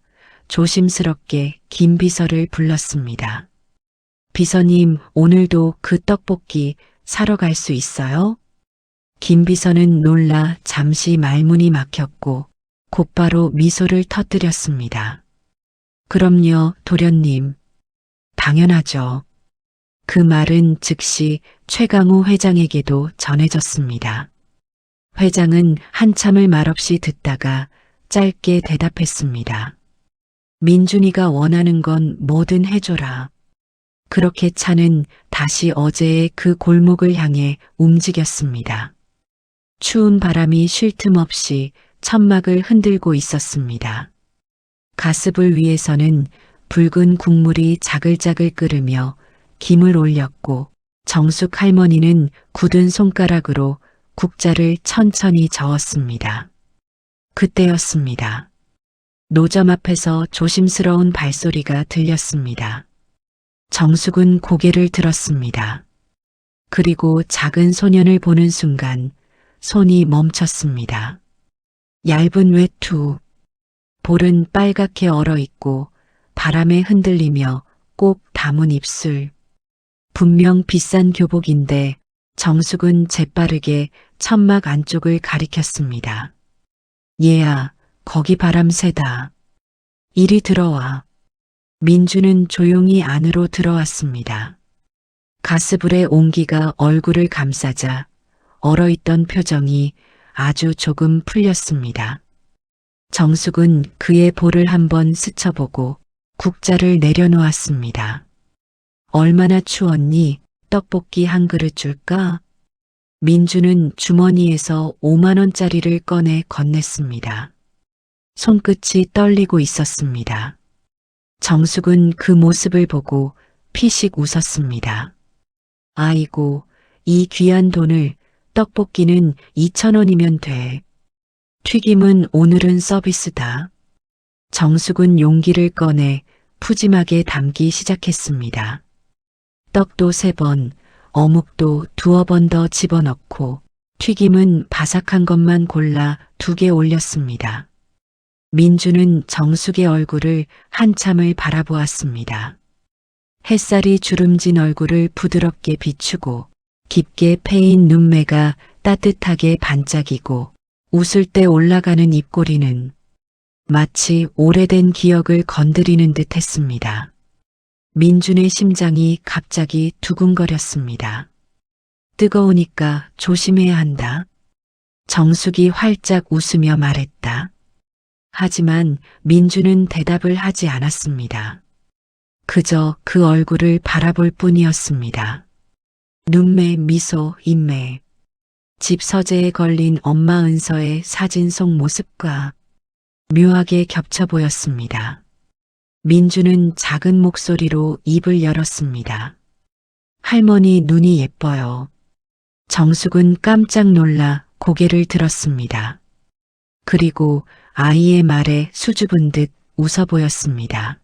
B: 조심스럽게 김 비서를 불렀습니다. 비서님, 오늘도 그 떡볶이 사러 갈 수 있어요? 김 비서는 놀라 잠시 말문이 막혔고 곧바로 미소를 터뜨렸습니다. 그럼요, 도련님. 당연하죠. 그 말은 즉시 최강호 회장에게도 전해졌습니다. 회장은 한참을 말없이 듣다가 짧게 대답했습니다. 민준이가 원하는 건 뭐든 해줘라. 그렇게 차는 다시 어제의 그 골목을 향해 움직였습니다. 추운 바람이 쉴 틈 없이 천막을 흔들고 있었습니다. 가스불 위에서는 붉은 국물이 자글자글 끓으며 김을 올렸고 정숙 할머니는 굳은 손가락으로 국자를 천천히 저었습니다. 그때였습니다. 노점 앞에서 조심스러운 발소리가 들렸습니다. 정숙은 고개를 들었습니다. 그리고 작은 소년을 보는 순간 손이 멈췄습니다. 얇은 외투, 볼은 빨갛게 얼어있고 바람에 흔들리며 꼭 담은 입술. 분명 비싼 교복인데 정숙은 재빠르게 천막 안쪽을 가리켰습니다. 얘야, 거기 바람 세다. 이리 들어와. 민주는 조용히 안으로 들어왔습니다. 가스불의 온기가 얼굴을 감싸자 얼어있던 표정이 아주 조금 풀렸습니다. 정숙은 그의 볼을 한번 스쳐보고 국자를 내려놓았습니다. 얼마나 추웠니? 떡볶이 한 그릇 줄까? 민주는 주머니에서 5만 원짜리를 꺼내 건넸습니다. 손끝이 떨리고 있었습니다. 정숙은 그 모습을 보고 피식 웃었습니다. 아이고, 이 귀한 돈을 떡볶이는 2,000원이면 돼. 튀김은 오늘은 서비스다. 정숙은 용기를 꺼내 푸짐하게 담기 시작했습니다. 떡도 3번, 어묵도 2번 더 집어넣고 튀김은 바삭한 것만 골라 2개 올렸습니다. 민주는 정숙의 얼굴을 한참을 바라보았습니다. 햇살이 주름진 얼굴을 부드럽게 비추고 깊게 패인 눈매가 따뜻하게 반짝이고 웃을 때 올라가는 입꼬리는 마치 오래된 기억을 건드리는 듯 했습니다. 민준의 심장이 갑자기 두근거렸습니다. 뜨거우니까 조심해야 한다. 정숙이 활짝 웃으며 말했다. 하지만 민준은 대답을 하지 않았습니다. 그저 그 얼굴을 바라볼 뿐이었습니다. 눈매, 미소, 인매. 집 서재에 걸린 엄마 은서의 사진 속 모습과 묘하게 겹쳐 보였습니다. 민주는 작은 목소리로 입을 열었습니다. 할머니 눈이 예뻐요. 정숙은 깜짝 놀라 고개를 들었습니다. 그리고 아이의 말에 수줍은 듯 웃어 보였습니다.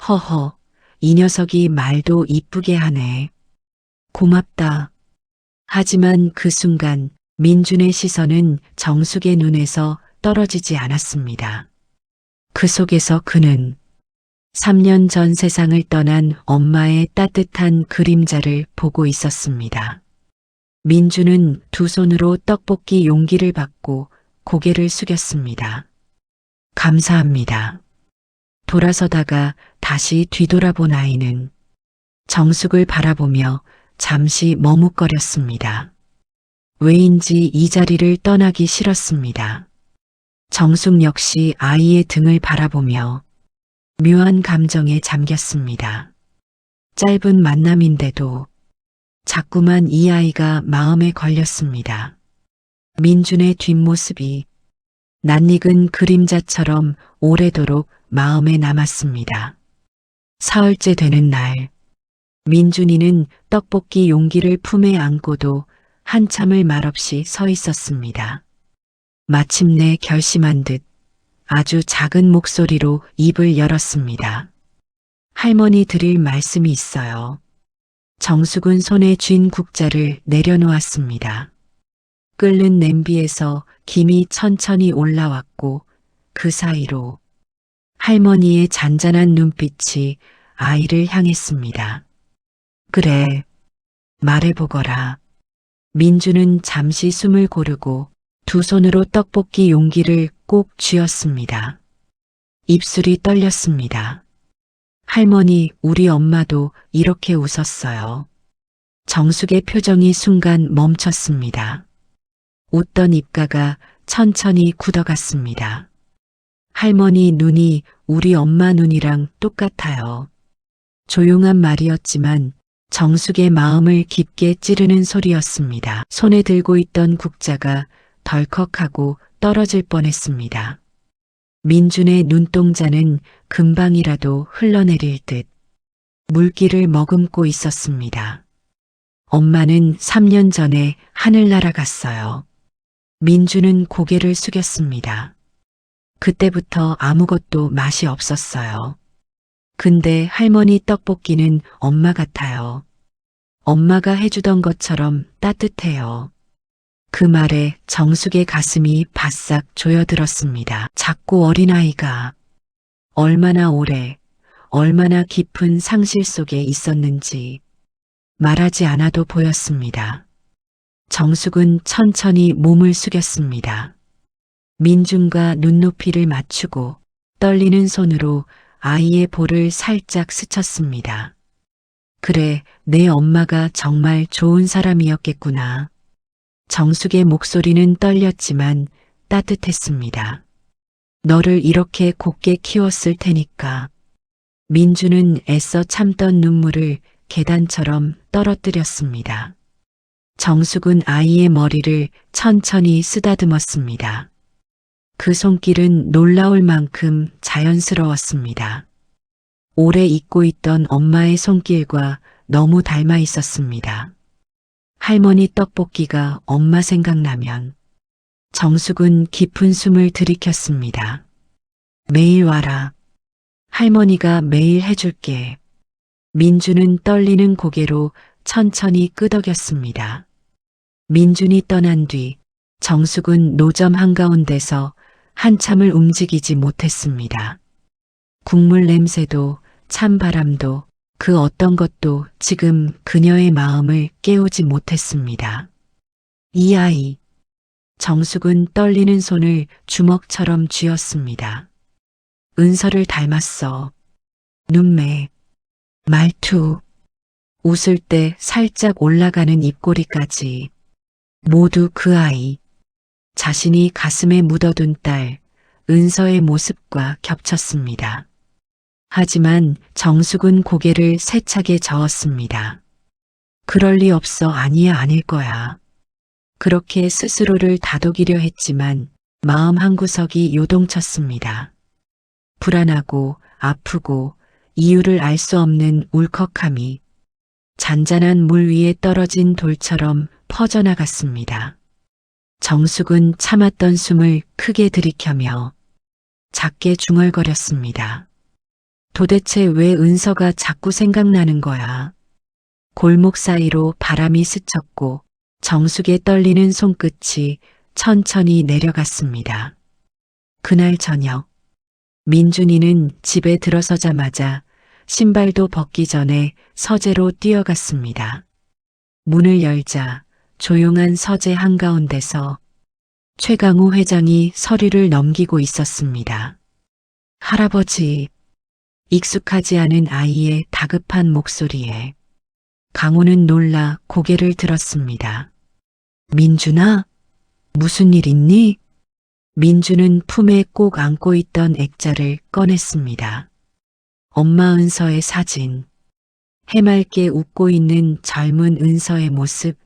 B: 허허, 이 녀석이 말도 이쁘게 하네. 고맙다. 하지만 그 순간 민준의 시선은 정숙의 눈에서 떨어지지 않았습니다. 그 속에서 그는 3년 전 세상을 떠난 엄마의 따뜻한 그림자를 보고 있었습니다. 민주는 2손으로 떡볶이 용기를 받고 고개를 숙였습니다. 감사합니다. 돌아서다가 다시 뒤돌아본 아이는 정숙을 바라보며 잠시 머뭇거렸습니다. 왜인지 이 자리를 떠나기 싫었습니다. 정숙 역시 아이의 등을 바라보며 묘한 감정에 잠겼습니다. 짧은 만남인데도 자꾸만 이 아이가 마음에 걸렸습니다. 민준의 뒷모습이 낯익은 그림자처럼 오래도록 마음에 남았습니다. 사흘째 되는 날, 민준이는 떡볶이 용기를 품에 안고도 한참을 말없이 서 있었습니다. 마침내 결심한 듯 아주 작은 목소리로 입을 열었습니다. 할머니 드릴 말씀이 있어요. 정숙은 손에 쥔 국자를 내려놓았습니다. 끓는 냄비에서 김이 천천히 올라왔고 그 사이로 할머니의 잔잔한 눈빛이 아이를 향했습니다. 그래, 말해보거라. 민주는 잠시 숨을 고르고 두 손으로 떡볶이 용기를 꼭 쥐었습니다. 입술이 떨렸습니다. 할머니, 우리 엄마도 이렇게 웃었어요. 정숙의 표정이 순간 멈췄습니다. 웃던 입가가 천천히 굳어갔습니다. 할머니 눈이 우리 엄마 눈이랑 똑같아요. 조용한 말이었지만 정숙의 마음을 깊게 찌르는 소리였습니다. 손에 들고 있던 국자가 덜컥하고 떨어질 뻔했습니다. 민준의 눈동자는 금방이라도 흘러내릴 듯 물기를 머금고 있었습니다. 엄마는 3년 전에 하늘 날아갔어요. 민준은 고개를 숙였습니다. 그때부터 아무것도 맛이 없었어요. 근데 할머니 떡볶이는 엄마 같아요. 엄마가 해주던 것처럼 따뜻해요. 그 말에 정숙의 가슴이 바싹 조여들었습니다. 작고 어린아이가 얼마나 오래, 얼마나 깊은 상실 속에 있었는지 말하지 않아도 보였습니다. 정숙은 천천히 몸을 숙였습니다. 민준과 눈높이를 맞추고 떨리는 손으로 아이의 볼을 살짝 스쳤습니다. 그래, 내 엄마가 정말 좋은 사람이었겠구나. 정숙의 목소리는 떨렸지만 따뜻했습니다. 너를 이렇게 곱게 키웠을 테니까. 민주는 애써 참던 눈물을 계단처럼 떨어뜨렸습니다. 정숙은 아이의 머리를 천천히 쓰다듬었습니다. 그 손길은 놀라울 만큼 자연스러웠습니다. 오래 잊고 있던 엄마의 손길과 너무 닮아 있었습니다. 할머니 떡볶이가 엄마 생각나면 정숙은 깊은 숨을 들이켰습니다. 매일 와라. 할머니가 매일 해줄게. 민준은 떨리는 고개로 천천히 끄덕였습니다. 민준이 떠난 뒤 정숙은 노점 한가운데서 한참을 움직이지 못했습니다. 국물 냄새도 찬바람도 그 어떤 것도 지금 그녀의 마음을 깨우지 못했습니다. 이 아이. 정숙은 떨리는 손을 주먹처럼 쥐었습니다. 은서를 닮았어. 눈매, 말투, 웃을 때 살짝 올라가는 입꼬리까지 모두 그 아이. 자신이 가슴에 묻어둔 딸 은서의 모습과 겹쳤습니다. 하지만 정숙은 고개를 세차게 저었습니다. 그럴 리 없어. 아니야, 아닐 거야. 그렇게 스스로를 다독이려 했지만 마음 한구석이 요동쳤습니다. 불안하고 아프고 이유를 알 수 없는 울컥함이 잔잔한 물 위에 떨어진 돌처럼 퍼져나갔습니다. 정숙은 참았던 숨을 크게 들이켜며 작게 중얼거렸습니다. 도대체 왜 은서가 자꾸 생각나는 거야? 골목 사이로 바람이 스쳤고 정숙의 떨리는 손끝이 천천히 내려갔습니다. 그날 저녁, 민준이는 집에 들어서자마자 신발도 벗기 전에 서재로 뛰어갔습니다. 문을 열자 조용한 서재 한가운데서 최강우 회장이 서류를 넘기고 있었습니다. 할아버지, 익숙하지 않은 아이의 다급한 목소리에 강우는 놀라 고개를 들었습니다. 민준아, 무슨 일 있니? 민준은 품에 꼭 안고 있던 액자를 꺼냈습니다. 엄마 은서의 사진, 해맑게 웃고 있는 젊은 은서의 모습.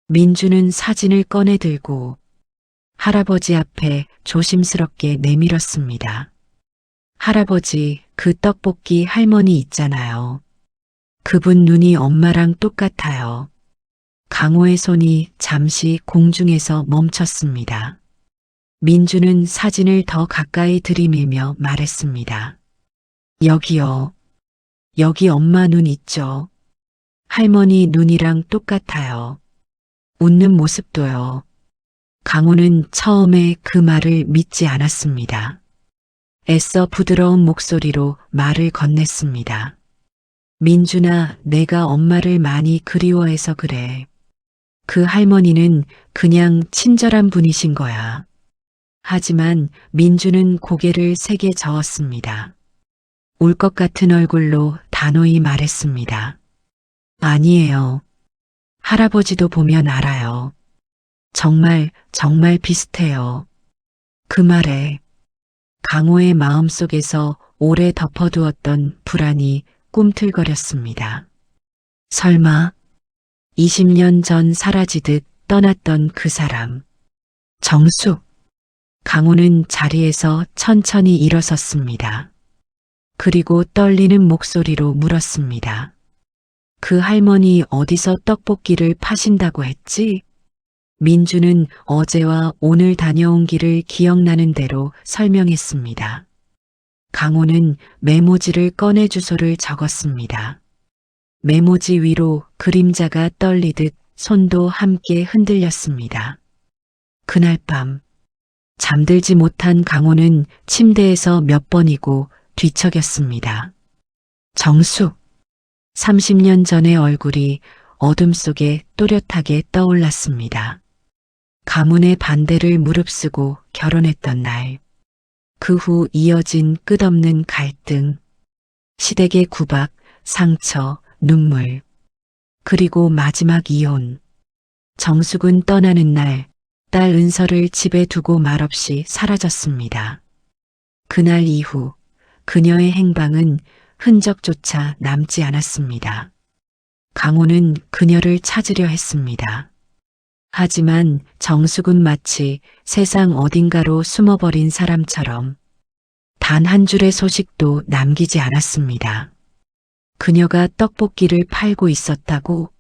B: 민준은 사진을 꺼내 들고 할아버지 앞에 조심스럽게 내밀었습니다. 할아버지, 그 떡볶이 할머니 있잖아요. 그분 눈이 엄마랑 똑같아요. 강호의 손이 잠시 공중에서 멈췄습니다. 민주는 사진을 더 가까이 들이밀며 말했습니다. 여기요. 여기 엄마 눈 있죠? 할머니 눈이랑 똑같아요. 웃는 모습도요. 강호는 처음에 그 말을 믿지 않았습니다. 애써 부드러운 목소리로 말을 건넸습니다. 민준아, 내가 엄마를 많이 그리워해서 그래. 그 할머니는 그냥 친절한 분이신 거야. 하지만 민주는 고개를 세게 저었습니다. 울 것 같은 얼굴로 단호히 말했습니다. 아니에요. 할아버지도 보면 알아요. 정말 비슷해요. 그 말에 강호의 마음속에서 오래 덮어두었던 불안이 꿈틀거렸습니다. 설마 20년 전 사라지듯 떠났던 그 사람. 정숙. 강호는 자리에서 천천히 일어섰습니다. 그리고 떨리는 목소리로 물었습니다. 그 할머니 어디서 떡볶이를 파신다고 했지? 민주는 어제와 오늘 다녀온 길을 기억나는 대로 설명했습니다. 강호는 메모지를 꺼내 주소를 적었습니다. 메모지 위로 그림자가 떨리듯 손도 함께 흔들렸습니다. 그날 밤 잠들지 못한 강호는 침대에서 몇 번이고 뒤척였습니다. 정숙. 30년 전의 얼굴이 어둠 속에 또렷하게 떠올랐습니다. 가문의 반대를 무릅쓰고 결혼했던 날. 그 후 이어진 끝없는 갈등, 시댁의 구박, 상처, 눈물, 그리고 마지막 이혼. 정숙은 떠나는 날 딸 은서를 집에 두고 말없이 사라졌습니다. 그날 이후 그녀의 행방은 흔적조차 남지 않았습니다. 강호는 그녀를 찾으려 했습니다. 하지만 정숙은 마치 세상 어딘가로 숨어버린 사람처럼 단 한 줄의 소식도 남기지 않았습니다. 그녀가 떡볶이를 팔고 있었다고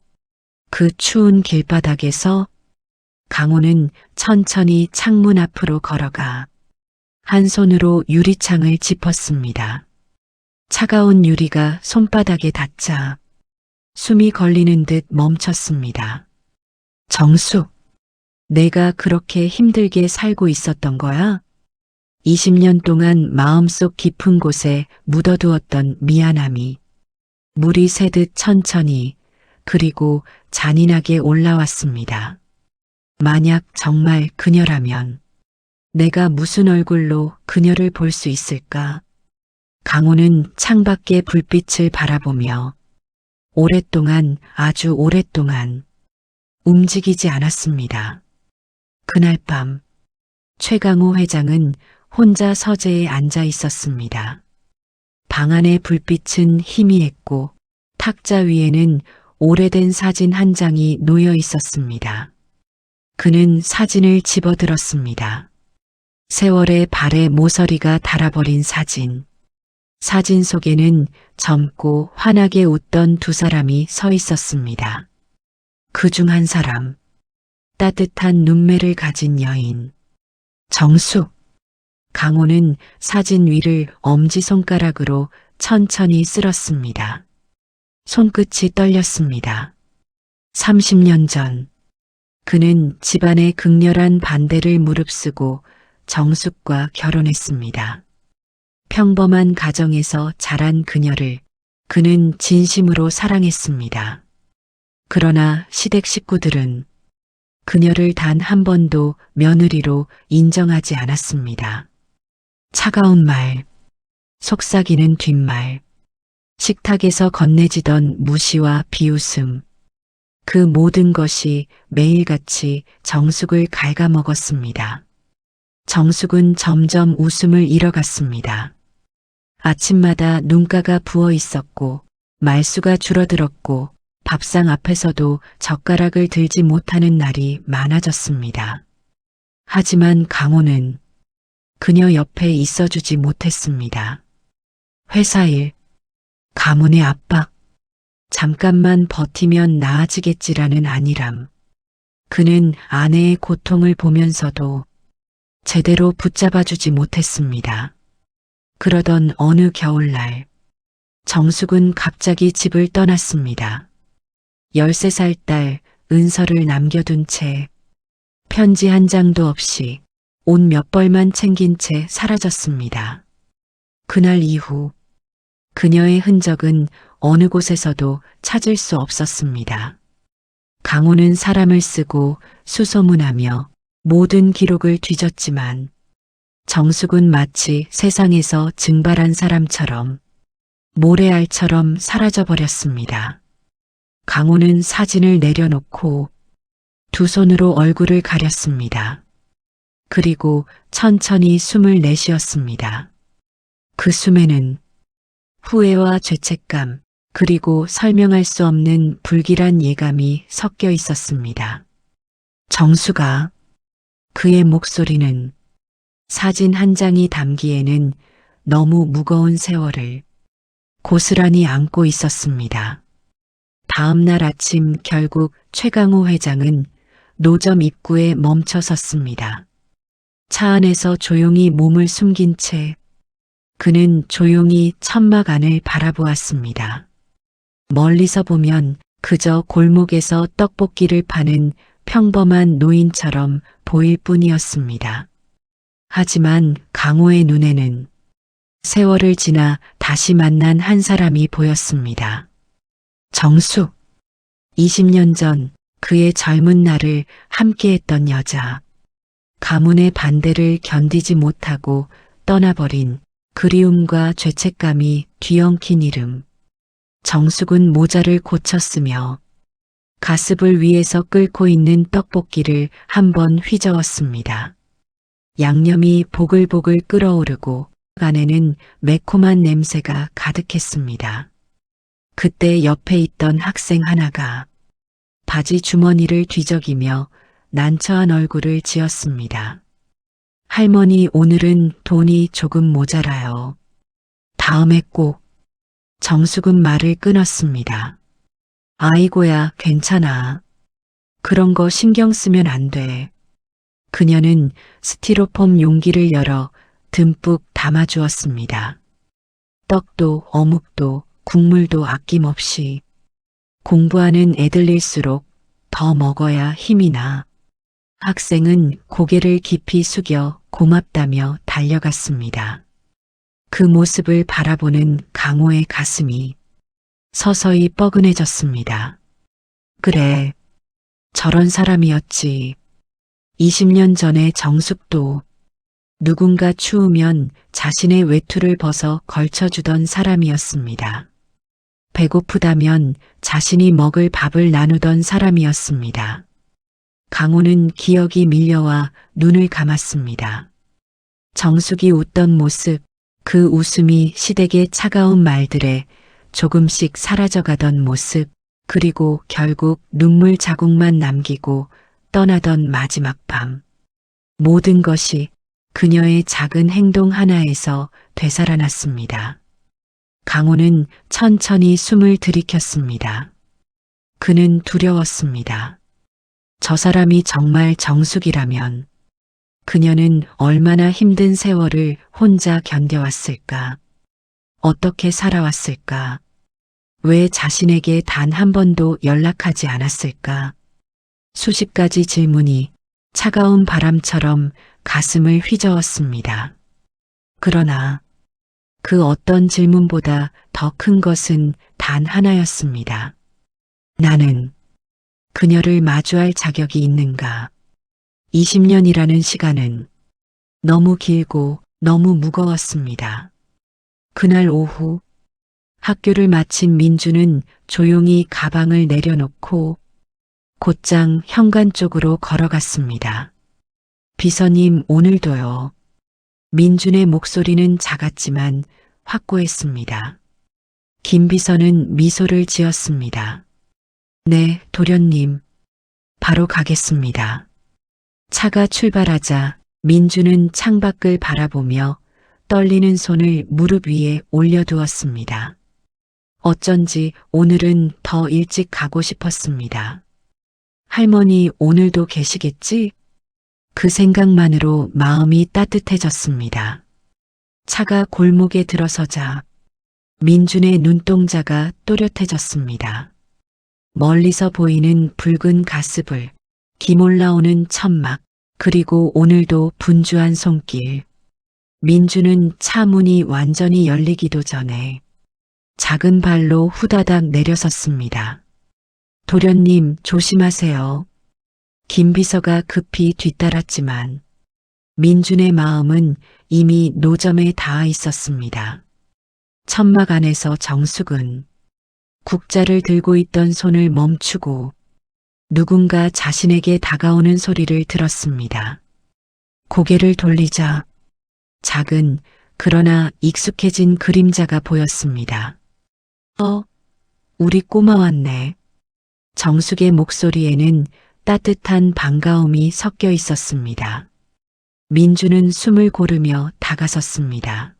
B: 그 추운 길바닥에서 강호는 천천히 창문 앞으로 걸어가 한 손으로 유리창을 짚었습니다. 차가운 유리가 손바닥에 닿자 숨이 걸리는 듯 멈췄습니다. 정숙, 내가 그렇게 힘들게 살고 있었던 거야? 20년 동안 마음속 깊은 곳에 묻어두었던 미안함이 물이 새듯 천천히 그리고 잔인하게 올라왔습니다. 만약 정말 그녀라면 내가 무슨 얼굴로 그녀를 볼 수 있을까? 강호는 창밖의 불빛을 바라보며 오랫동안, 아주 오랫동안 움직이지 않았습니다. 그날 밤 최강호 회장은 혼자 서재에 앉아 있었습니다. 방 안의 불빛은 희미했고 탁자 위에는 오래된 사진 한 장이 놓여 있었습니다. 그는 사진을 집어들었습니다. 세월의 발에 모서리가 닳아버린 사진. 사진 속에는 젊고 환하게 웃던 두 사람이 서 있었습니다. 그 중 한 사람, 따뜻한 눈매를 가진 여인. 정숙. 강호는 사진 위를 엄지손가락으로 천천히 쓸었습니다. 손끝이 떨렸습니다. 30년 전, 그는 집안의 극렬한 반대를 무릅쓰고 정숙과 결혼했습니다. 평범한 가정에서 자란 그녀를 그는 진심으로 사랑했습니다. 그러나 시댁 식구들은 그녀를 단 한 번도 며느리로 인정하지 않았습니다. 차가운 말, 속삭이는 뒷말, 식탁에서 건네지던 무시와 비웃음, 그 모든 것이 매일같이 정숙을 갉아먹었습니다. 정숙은 점점 웃음을 잃어갔습니다. 아침마다 눈가가 부어 있었고 말수가 줄어들었고 밥상 앞에서도 젓가락을 들지 못하는 날이 많아졌습니다. 하지만 강호는 그녀 옆에 있어주지 못했습니다. 회사 일, 가문의 압박, 잠깐만 버티면 나아지겠지라는 안일함. 그는 아내의 고통을 보면서도 제대로 붙잡아주지 못했습니다. 그러던 어느 겨울날 정숙은 갑자기 집을 떠났습니다. 13살 딸 은서를 남겨둔 채 편지 한 장도 없이 옷 몇 벌만 챙긴 채 사라졌습니다. 그날 이후 그녀의 흔적은 어느 곳에서도 찾을 수 없었습니다. 강호는 사람을 쓰고 수소문하며 모든 기록을 뒤졌지만 정숙은 마치 세상에서 증발한 사람처럼 모래알처럼 사라져버렸습니다. 강호는 사진을 내려놓고 두 손으로 얼굴을 가렸습니다. 그리고 천천히 숨을 내쉬었습니다. 그 숨에는 후회와 죄책감, 그리고 설명할 수 없는 불길한 예감이 섞여 있었습니다. 정수가, 그의 목소리는 사진 한 장이 담기에는 너무 무거운 세월을 고스란히 안고 있었습니다. 다음 날 아침 결국 최강호 회장은 노점 입구에 멈춰 섰습니다. 차 안에서 조용히 몸을 숨긴 채 그는 조용히 천막 안을 바라보았습니다. 멀리서 보면 그저 골목에서 떡볶이를 파는 평범한 노인처럼 보일 뿐이었습니다. 하지만 강호의 눈에는 세월을 지나 다시 만난 한 사람이 보였습니다. 정숙. 20년 전 그의 젊은 날을 함께했던 여자. 가문의 반대를 견디지 못하고 떠나버린 그리움과 죄책감이 뒤엉킨 이름. 정숙은 모자를 고쳤으며 가습을 위에서 끓고 있는 떡볶이를 한번 휘저었습니다. 양념이 보글보글 끓어오르고 안에는 매콤한 냄새가 가득했습니다. 그때 옆에 있던 학생 하나가 바지 주머니를 뒤적이며 난처한 얼굴을 지었습니다. 할머니, 오늘은 돈이 조금 모자라요. 다음에 꼭. 정숙은 말을 끊었습니다. 아이고야, 괜찮아. 그런 거 신경 쓰면 안 돼. 그녀는 스티로폼 용기를 열어 듬뿍 담아주었습니다. 떡도 어묵도 국물도 아낌없이. 공부하는 애들일수록 더 먹어야 힘이 나. 학생은 고개를 깊이 숙여 고맙다며 달려갔습니다. 그 모습을 바라보는 강호의 가슴이 서서히 뻐근해졌습니다. 그래, 저런 사람이었지. 20년 전에 정숙도 누군가 추우면 자신의 외투를 벗어 걸쳐주던 사람이었습니다. 배고프다면 자신이 먹을 밥을 나누던 사람이었습니다. 강호는 기억이 밀려와 눈을 감았습니다. 정숙이 웃던 모습, 그 웃음이 시댁의 차가운 말들에 조금씩 사라져가던 모습, 그리고 결국 눈물 자국만 남기고 떠나던 마지막 밤. 모든 것이 그녀의 작은 행동 하나에서 되살아났습니다. 강호는 천천히 숨을 들이켰습니다. 그는 두려웠습니다. 저 사람이 정말 정숙이라면 그녀는 얼마나 힘든 세월을 혼자 견뎌왔을까? 어떻게 살아왔을까? 왜 자신에게 단 한 번도 연락하지 않았을까? 수십 가지 질문이 차가운 바람처럼 가슴을 휘저었습니다. 그러나 그 어떤 질문보다 더 큰 것은 단 하나였습니다. 나는 그녀를 마주할 자격이 있는가? 20년이라는 시간은 너무 길고 너무 무거웠습니다. 그날 오후 학교를 마친 민주는 조용히 가방을 내려놓고 곧장 현관 쪽으로 걸어갔습니다. 비서님, 오늘도요. 민준의 목소리는 작았지만 확고했습니다. 김 비서는 미소를 지었습니다. 네, 도련님. 바로 가겠습니다. 차가 출발하자 민주는 창밖을 바라보며 떨리는 손을 무릎 위에 올려두었습니다. 어쩐지 오늘은 더 일찍 가고 싶었습니다. 할머니, 오늘도 계시겠지? 그 생각만으로 마음이 따뜻해졌습니다. 차가 골목에 들어서자 민준의 눈동자가 또렷해졌습니다. 멀리서 보이는 붉은 가스불, 기몰라오는 천막, 그리고 오늘도 분주한 손길. 민준은 차 문이 완전히 열리기도 전에 작은 발로 후다닥 내려섰습니다. 도련님 조심하세요. 김 비서가 급히 뒤따랐지만 민준의 마음은 이미 노점에 닿아 있었습니다. 천막 안에서 정숙은 국자를 들고 있던 손을 멈추고 누군가 자신에게 다가오는 소리를 들었습니다. 고개를 돌리자 작은 그러나 익숙해진 그림자가 보였습니다. 우리 꼬마 왔네. 정숙의 목소리에는 따뜻한 반가움이 섞여 있었습니다. 민주는 숨을 고르며 다가섰습니다.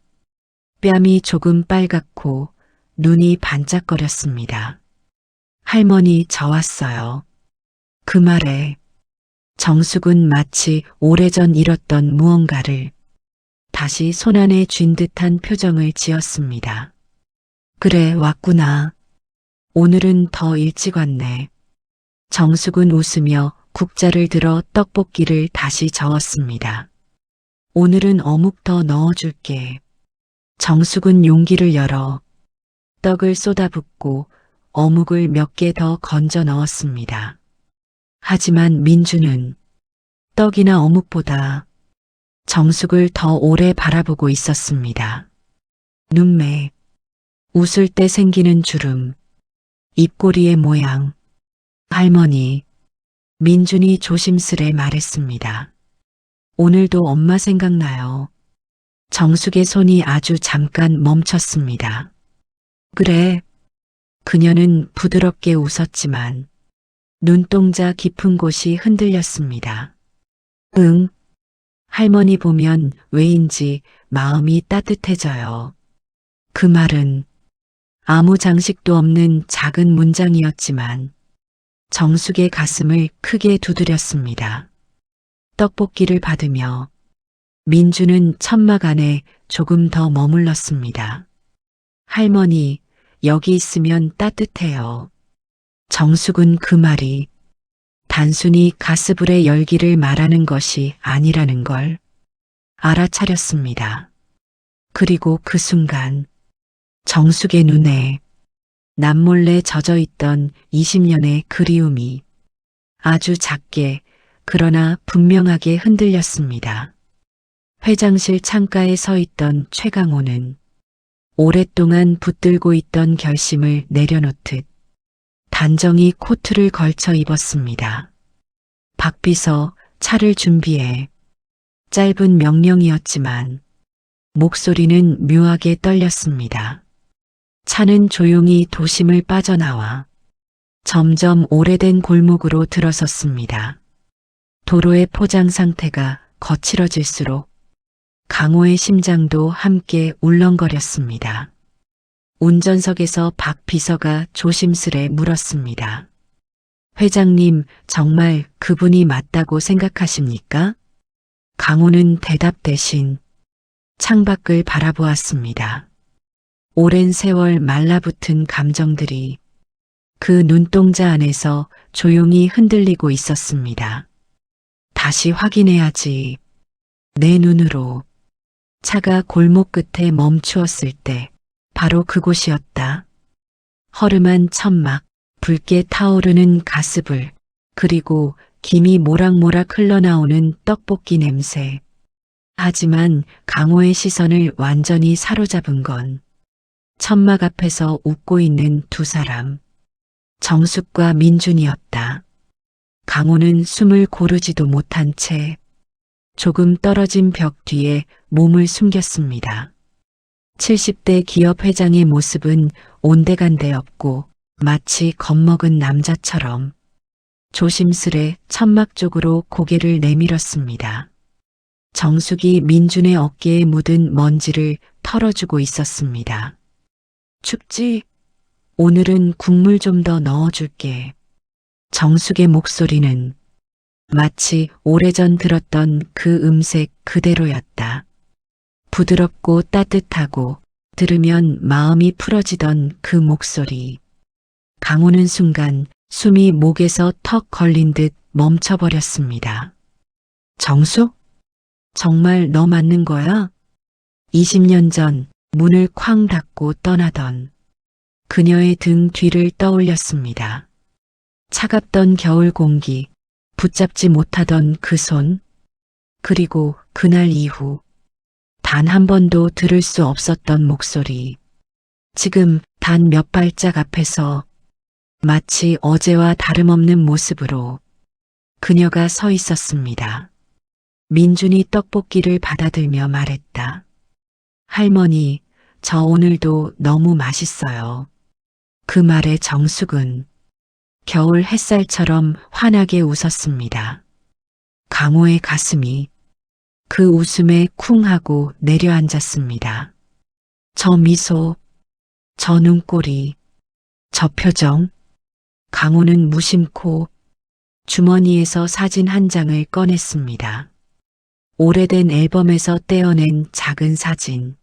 B: 뺨이 조금 빨갛고 눈이 반짝거렸습니다. 할머니, 저 왔어요. 그 말에 정숙은 마치 오래전 잃었던 무언가를 다시 손안에 쥔 듯한 표정을 지었습니다. 그래, 왔구나. 오늘은 더 일찍 왔네. 정숙은 웃으며 국자를 들어 떡볶이를 다시 저었습니다. 오늘은 어묵 더 넣어줄게. 정숙은 용기를 열어 떡을 쏟아붓고 어묵을 몇 개 더 건져 넣었습니다. 하지만 민주는 떡이나 어묵보다 정숙을 더 오래 바라보고 있었습니다. 눈매, 웃을 때 생기는 주름, 입꼬리의 모양. 할머니, 민준이 조심스레 말했습니다. 오늘도 엄마 생각나요. 정숙의 손이 아주 잠깐 멈췄습니다. 그래. 그녀는 부드럽게 웃었지만 눈동자 깊은 곳이 흔들렸습니다. 응. 할머니 보면 왜인지 마음이 따뜻해져요. 그 말은 아무 장식도 없는 작은 문장이었지만 정숙의 가슴을 크게 두드렸습니다. 떡볶이를 받으며 민주는 천막 안에 조금 더 머물렀습니다. 할머니, 여기 있으면 따뜻해요. 정숙은 그 말이 단순히 가스불의 열기를 말하는 것이 아니라는 걸 알아차렸습니다. 그리고 그 순간 정숙의 눈에 남몰래 젖어있던 20년의 그리움이 아주 작게 그러나 분명하게 흔들렸습니다. 회장실 창가에 서 있던 최강호는 오랫동안 붙들고 있던 결심을 내려놓듯 단정히 코트를 걸쳐 입었습니다. 박 비서, 차를 준비해. 짧은 명령이었지만 목소리는 묘하게 떨렸습니다. 차는 조용히 도심을 빠져나와 점점 오래된 골목으로 들어섰습니다. 도로의 포장 상태가 거칠어질수록 강호의 심장도 함께 울렁거렸습니다. 운전석에서 박 비서가 조심스레 물었습니다. 회장님, 정말 그분이 맞다고 생각하십니까? 강호는 대답 대신 창밖을 바라보았습니다. 오랜 세월 말라붙은 감정들이 그 눈동자 안에서 조용히 흔들리고 있었습니다. 다시 확인해야지. 내 눈으로. 차가 골목 끝에 멈추었을 때 바로 그곳이었다. 허름한 천막, 붉게 타오르는 가스불, 그리고 김이 모락모락 흘러나오는 떡볶이 냄새. 하지만 강호의 시선을 완전히 사로잡은 건 천막 앞에서 웃고 있는 두 사람, 정숙과 민준이었다. 강호는 숨을 고르지도 못한 채 조금 떨어진 벽 뒤에 몸을 숨겼습니다. 70대 기업 회장의 모습은 온데간데 없고 마치 겁먹은 남자처럼 조심스레 천막 쪽으로 고개를 내밀었습니다. 정숙이 민준의 어깨에 묻은 먼지를 털어주고 있었습니다. 춥지? 오늘은 국물 좀 더 넣어줄게. 정숙의 목소리는 마치 오래전 들었던 그 음색 그대로였다. 부드럽고 따뜻하고 들으면 마음이 풀어지던 그 목소리. 강호는 순간 숨이 목에서 턱 걸린 듯 멈춰버렸습니다. 정숙? 정말 너 맞는 거야? 20년 전 문을 쾅 닫고 떠나던 그녀의 등 뒤를 떠올렸습니다. 차갑던 겨울 공기, 붙잡지 못하던 그 손, 그리고 그날 이후 단 한 번도 들을 수 없었던 목소리. 지금 단 몇 발짝 앞에서 마치 어제와 다름없는 모습으로 그녀가 서 있었습니다. 민준이 떡볶이를 받아들며 말했다. 할머니, 저 오늘도 너무 맛있어요. 그 말에 정숙은 겨울 햇살처럼 환하게 웃었습니다. 강호의 가슴이 그 웃음에 쿵 하고 내려앉았습니다. 저 미소, 저 눈꼬리, 저 표정. 강호는 무심코 주머니에서 사진 한 장을 꺼냈습니다. 오래된 앨범에서 떼어낸 작은 사진.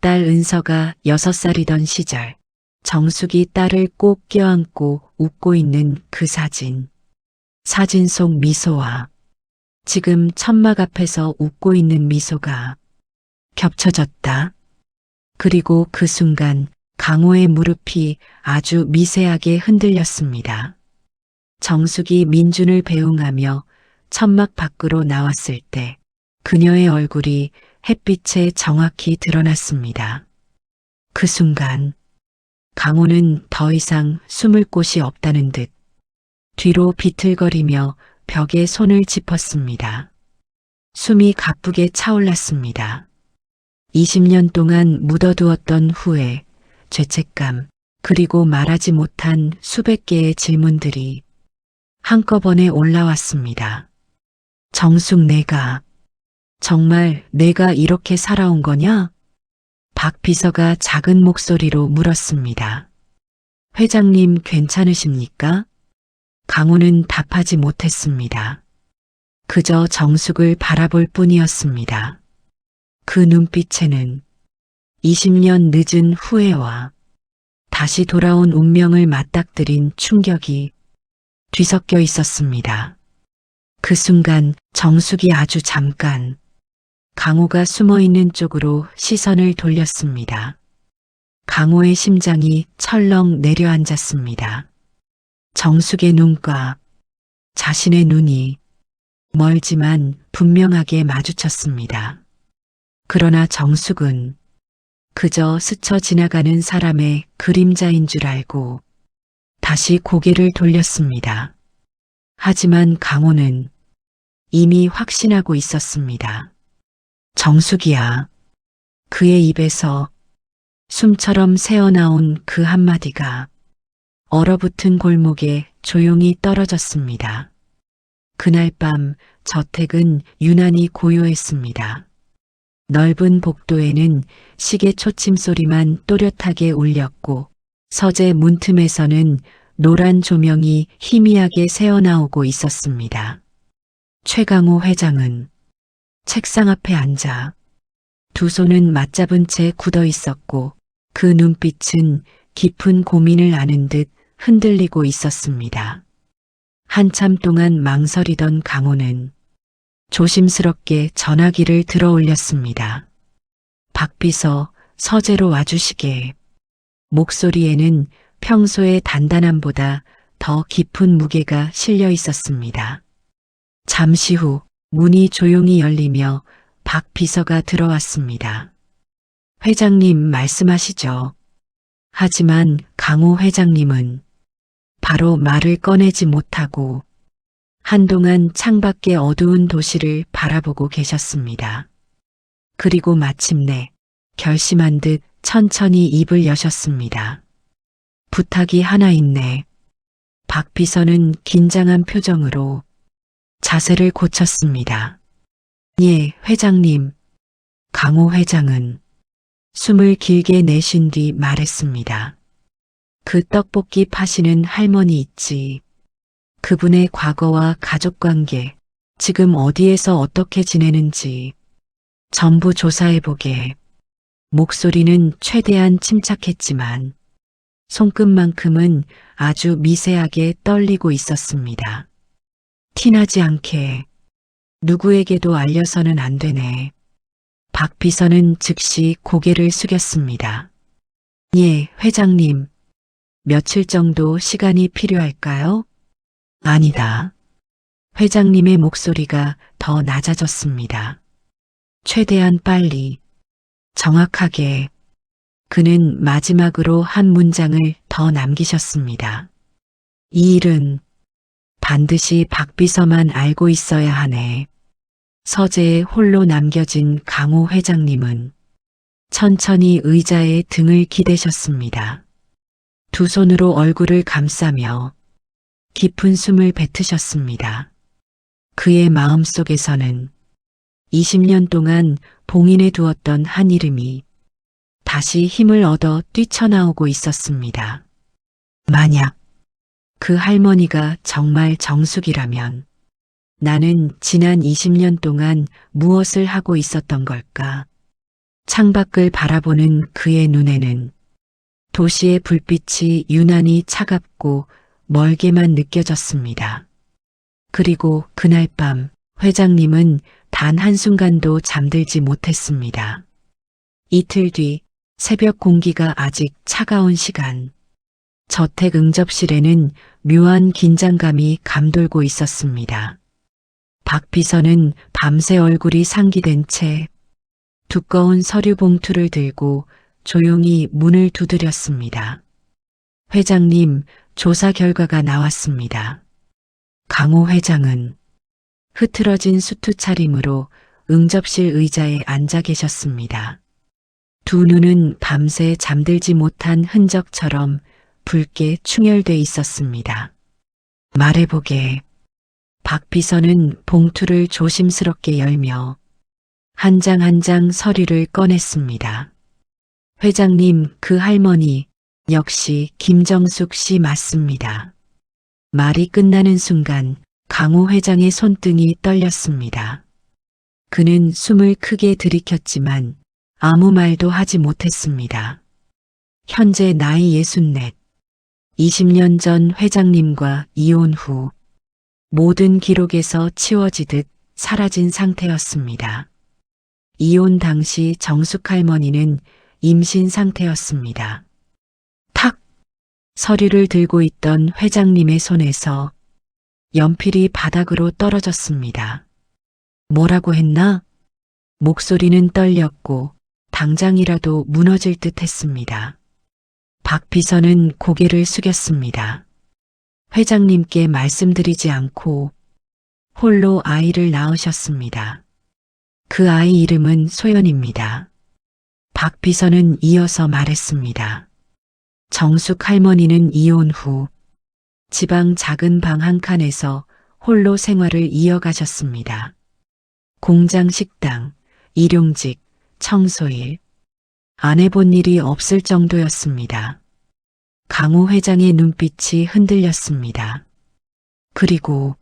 B: 딸 은서가 6살이던 시절, 정숙이 딸을 꼭 껴안고 웃고 있는 그 사진. 사진 속 미소와 지금 천막 앞에서 웃고 있는 미소가 겹쳐졌다. 그리고 그 순간 강호의 무릎이 아주 미세하게 흔들렸습니다. 정숙이 민준을 배웅하며 천막 밖으로 나왔을 때 그녀의 얼굴이 햇빛에 정확히 드러났습니다. 그 순간 강호는 더 이상 숨을 곳이 없다는 듯 뒤로 비틀거리며 벽에 손을 짚었습니다. 숨이 가쁘게 차올랐습니다. 20년 동안 묻어두었던 후회, 죄책감, 그리고 말하지 못한 수백 개의 질문들이 한꺼번에 올라왔습니다. 정숙, 정말 내가 이렇게 살아온 거냐? 박 비서가 작은 목소리로 물었습니다. 회장님 괜찮으십니까? 강호는 답하지 못했습니다. 그저 정숙을 바라볼 뿐이었습니다. 그 눈빛에는 20년 늦은 후회와 다시 돌아온 운명을 맞닥뜨린 충격이 뒤섞여 있었습니다. 그 순간 정숙이 아주 잠깐 강호가 숨어있는 쪽으로 시선을 돌렸습니다. 강호의 심장이 철렁 내려앉았습니다. 정숙의 눈과 자신의 눈이 멀지만 분명하게 마주쳤습니다. 그러나 정숙은 그저 스쳐 지나가는 사람의 그림자인 줄 알고 다시 고개를 돌렸습니다. 하지만 강호는 이미 확신하고 있었습니다. 정숙이야. 그의 입에서 숨처럼 새어나온 그 한마디가 얼어붙은 골목에 조용히 떨어졌습니다. 그날 밤 저택은 유난히 고요했습니다. 넓은 복도에는 시계 초침 소리만 또렷하게 울렸고 서재 문틈에서는 노란 조명이 희미하게 새어나오고 있었습니다. 최강호 회장은 책상 앞에 앉아 두 손은 맞잡은 채 굳어 있었고 그 눈빛은 깊은 고민을 아는 듯 흔들리고 있었습니다. 한참 동안 망설이던 강호는 조심스럽게 전화기를 들어 올렸습니다. 박 비서, 서재로 와주시게. 목소리에는 평소의 단단함보다 더 깊은 무게가 실려 있었습니다. 잠시 후 문이 조용히 열리며 박 비서가 들어왔습니다. 회장님 말씀하시죠. 하지만 강호 회장님은 바로 말을 꺼내지 못하고 한동안 창밖의 어두운 도시를 바라보고 계셨습니다. 그리고 마침내 결심한 듯 천천히 입을 여셨습니다. 부탁이 하나 있네. 박 비서는 긴장한 표정으로 자세를 고쳤습니다. 예, 회장님. 강호 회장은 숨을 길게 내쉰 뒤 말했습니다. 그 떡볶이 파시는 할머니 있지. 그분의 과거와 가족관계, 지금 어디에서 어떻게 지내는지 전부 조사해보게. 목소리는 최대한 침착했지만 손끝만큼은 아주 미세하게 떨리고 있었습니다. 티나지 않게 누구에게도 알려서는 안 되네. 박 비서는 즉시 고개를 숙였습니다. 예, 회장님. 며칠 정도 시간이 필요할까요? 아니다. 회장님의 목소리가 더 낮아졌습니다. 최대한 빨리, 정확하게. 그는 마지막으로 한 문장을 더 남기셨습니다. 이 일은 반드시 박 비서만 알고 있어야 하네. 서재에 홀로 남겨진 강호 회장님은 천천히 의자에 등을 기대셨습니다. 두 손으로 얼굴을 감싸며 깊은 숨을 뱉으셨습니다. 그의 마음속에서는 20년 동안 봉인해 두었던 한 이름이 다시 힘을 얻어 뛰쳐나오고 있었습니다. 만약 그 할머니가 정말 정숙이라면 나는 지난 20년 동안 무엇을 하고 있었던 걸까? 창밖을 바라보는 그의 눈에는 도시의 불빛이 유난히 차갑고 멀게만 느껴졌습니다. 그리고 그날 밤 회장님은 단 한순간도 잠들지 못했습니다. 이틀 뒤 새벽 공기가 아직 차가운 시간. 저택 응접실에는 묘한 긴장감이 감돌고 있었습니다. 박 비서는 밤새 얼굴이 상기된 채 두꺼운 서류 봉투를 들고 조용히 문을 두드렸습니다. 회장님, 조사 결과가 나왔습니다. 강호 회장은 흐트러진 수트 차림으로 응접실 의자에 앉아 계셨습니다. 두 눈은 밤새 잠들지 못한 흔적처럼 붉게 충혈돼 있었습니다. 말해보게. 박 비서는 봉투를 조심스럽게 열며 한 장 한 장 서류를 꺼냈습니다. 회장님, 그 할머니 역시 김정숙 씨 맞습니다. 말이 끝나는 순간 강호 회장의 손등이 떨렸습니다. 그는 숨을 크게 들이켰지만 아무 말도 하지 못했습니다. 현재 나이 64. 20년 전 회장님과 이혼 후 모든 기록에서 치워지듯 사라진 상태였습니다. 이혼 당시 정숙 할머니는 임신 상태였습니다. 탁! 서류를 들고 있던 회장님의 손에서 연필이 바닥으로 떨어졌습니다. 뭐라고 했나? 목소리는 떨렸고 당장이라도 무너질 듯 했습니다. 박 비서는 고개를 숙였습니다. 회장님께 말씀드리지 않고 홀로 아이를 낳으셨습니다. 그 아이 이름은 소연입니다. 박 비서는 이어서 말했습니다. 정숙 할머니는 이혼 후 지방 작은 방 한 칸에서 홀로 생활을 이어가셨습니다. 공장 식당, 일용직, 청소일, 안 해본 일이 없을 정도였습니다. 강호 회장의 눈빛이 흔들렸습니다. 그리고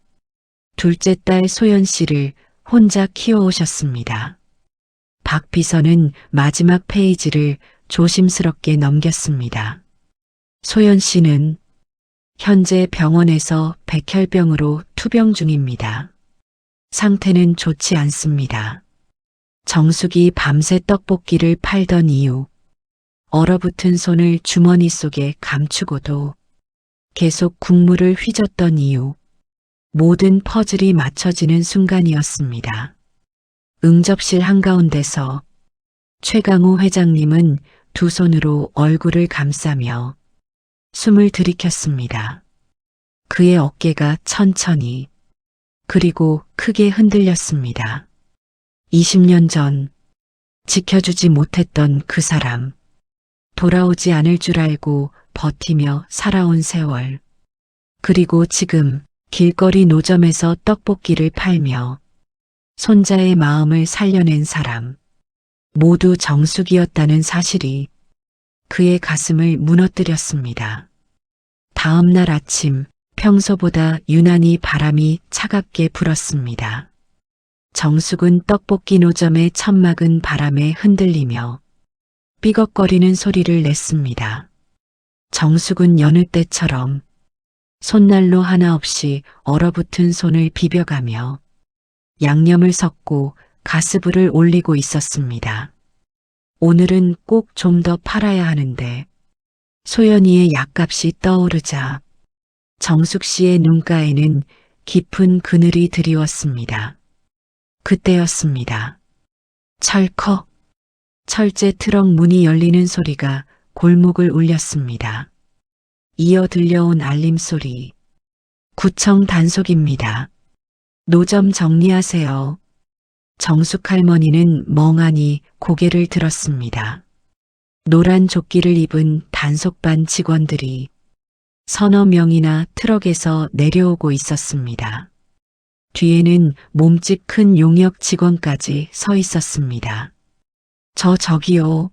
B: 둘째 딸 소연 씨를 혼자 키워오셨습니다. 박 비서는 마지막 페이지를 조심스럽게 넘겼습니다. 소연 씨는 현재 병원에서 백혈병으로 투병 중입니다. 상태는 좋지 않습니다. 정숙이 밤새 떡볶이를 팔던 이유, 얼어붙은 손을 주머니 속에 감추고도 계속 국물을 휘젓던 이유, 모든 퍼즐이 맞춰지는 순간이었습니다. 응접실 한가운데서 최강호 회장님은 두 손으로 얼굴을 감싸며 숨을 들이켰습니다. 그의 어깨가 천천히 그리고 크게 흔들렸습니다. 20년 전 지켜주지 못했던 그 사람, 돌아오지 않을 줄 알고 버티며 살아온 세월, 그리고 지금 길거리 노점에서 떡볶이를 팔며 손자의 마음을 살려낸 사람, 모두 정숙이었다는 사실이 그의 가슴을 무너뜨렸습니다. 다음 날 아침 평소보다 유난히 바람이 차갑게 불었습니다. 정숙은 떡볶이 노점의 천막은 바람에 흔들리며 삐걱거리는 소리를 냈습니다. 정숙은 여느 때처럼 손난로 하나 없이 얼어붙은 손을 비벼가며 양념을 섞고 가스불을 올리고 있었습니다. 오늘은 꼭 좀 더 팔아야 하는데 소연이의 약값이 떠오르자 정숙 씨의 눈가에는 깊은 그늘이 드리웠습니다. 그때였습니다. 철컥. 철제 트럭 문이 열리는 소리가 골목을 울렸습니다. 이어 들려온 알림소리. 구청 단속입니다. 노점 정리하세요. 정숙 할머니는 멍하니 고개를 들었습니다. 노란 조끼를 입은 단속반 직원들이 서너 명이나 트럭에서 내려오고 있었습니다. 뒤에는 몸집 큰 용역 직원까지 서 있었습니다. 저기요.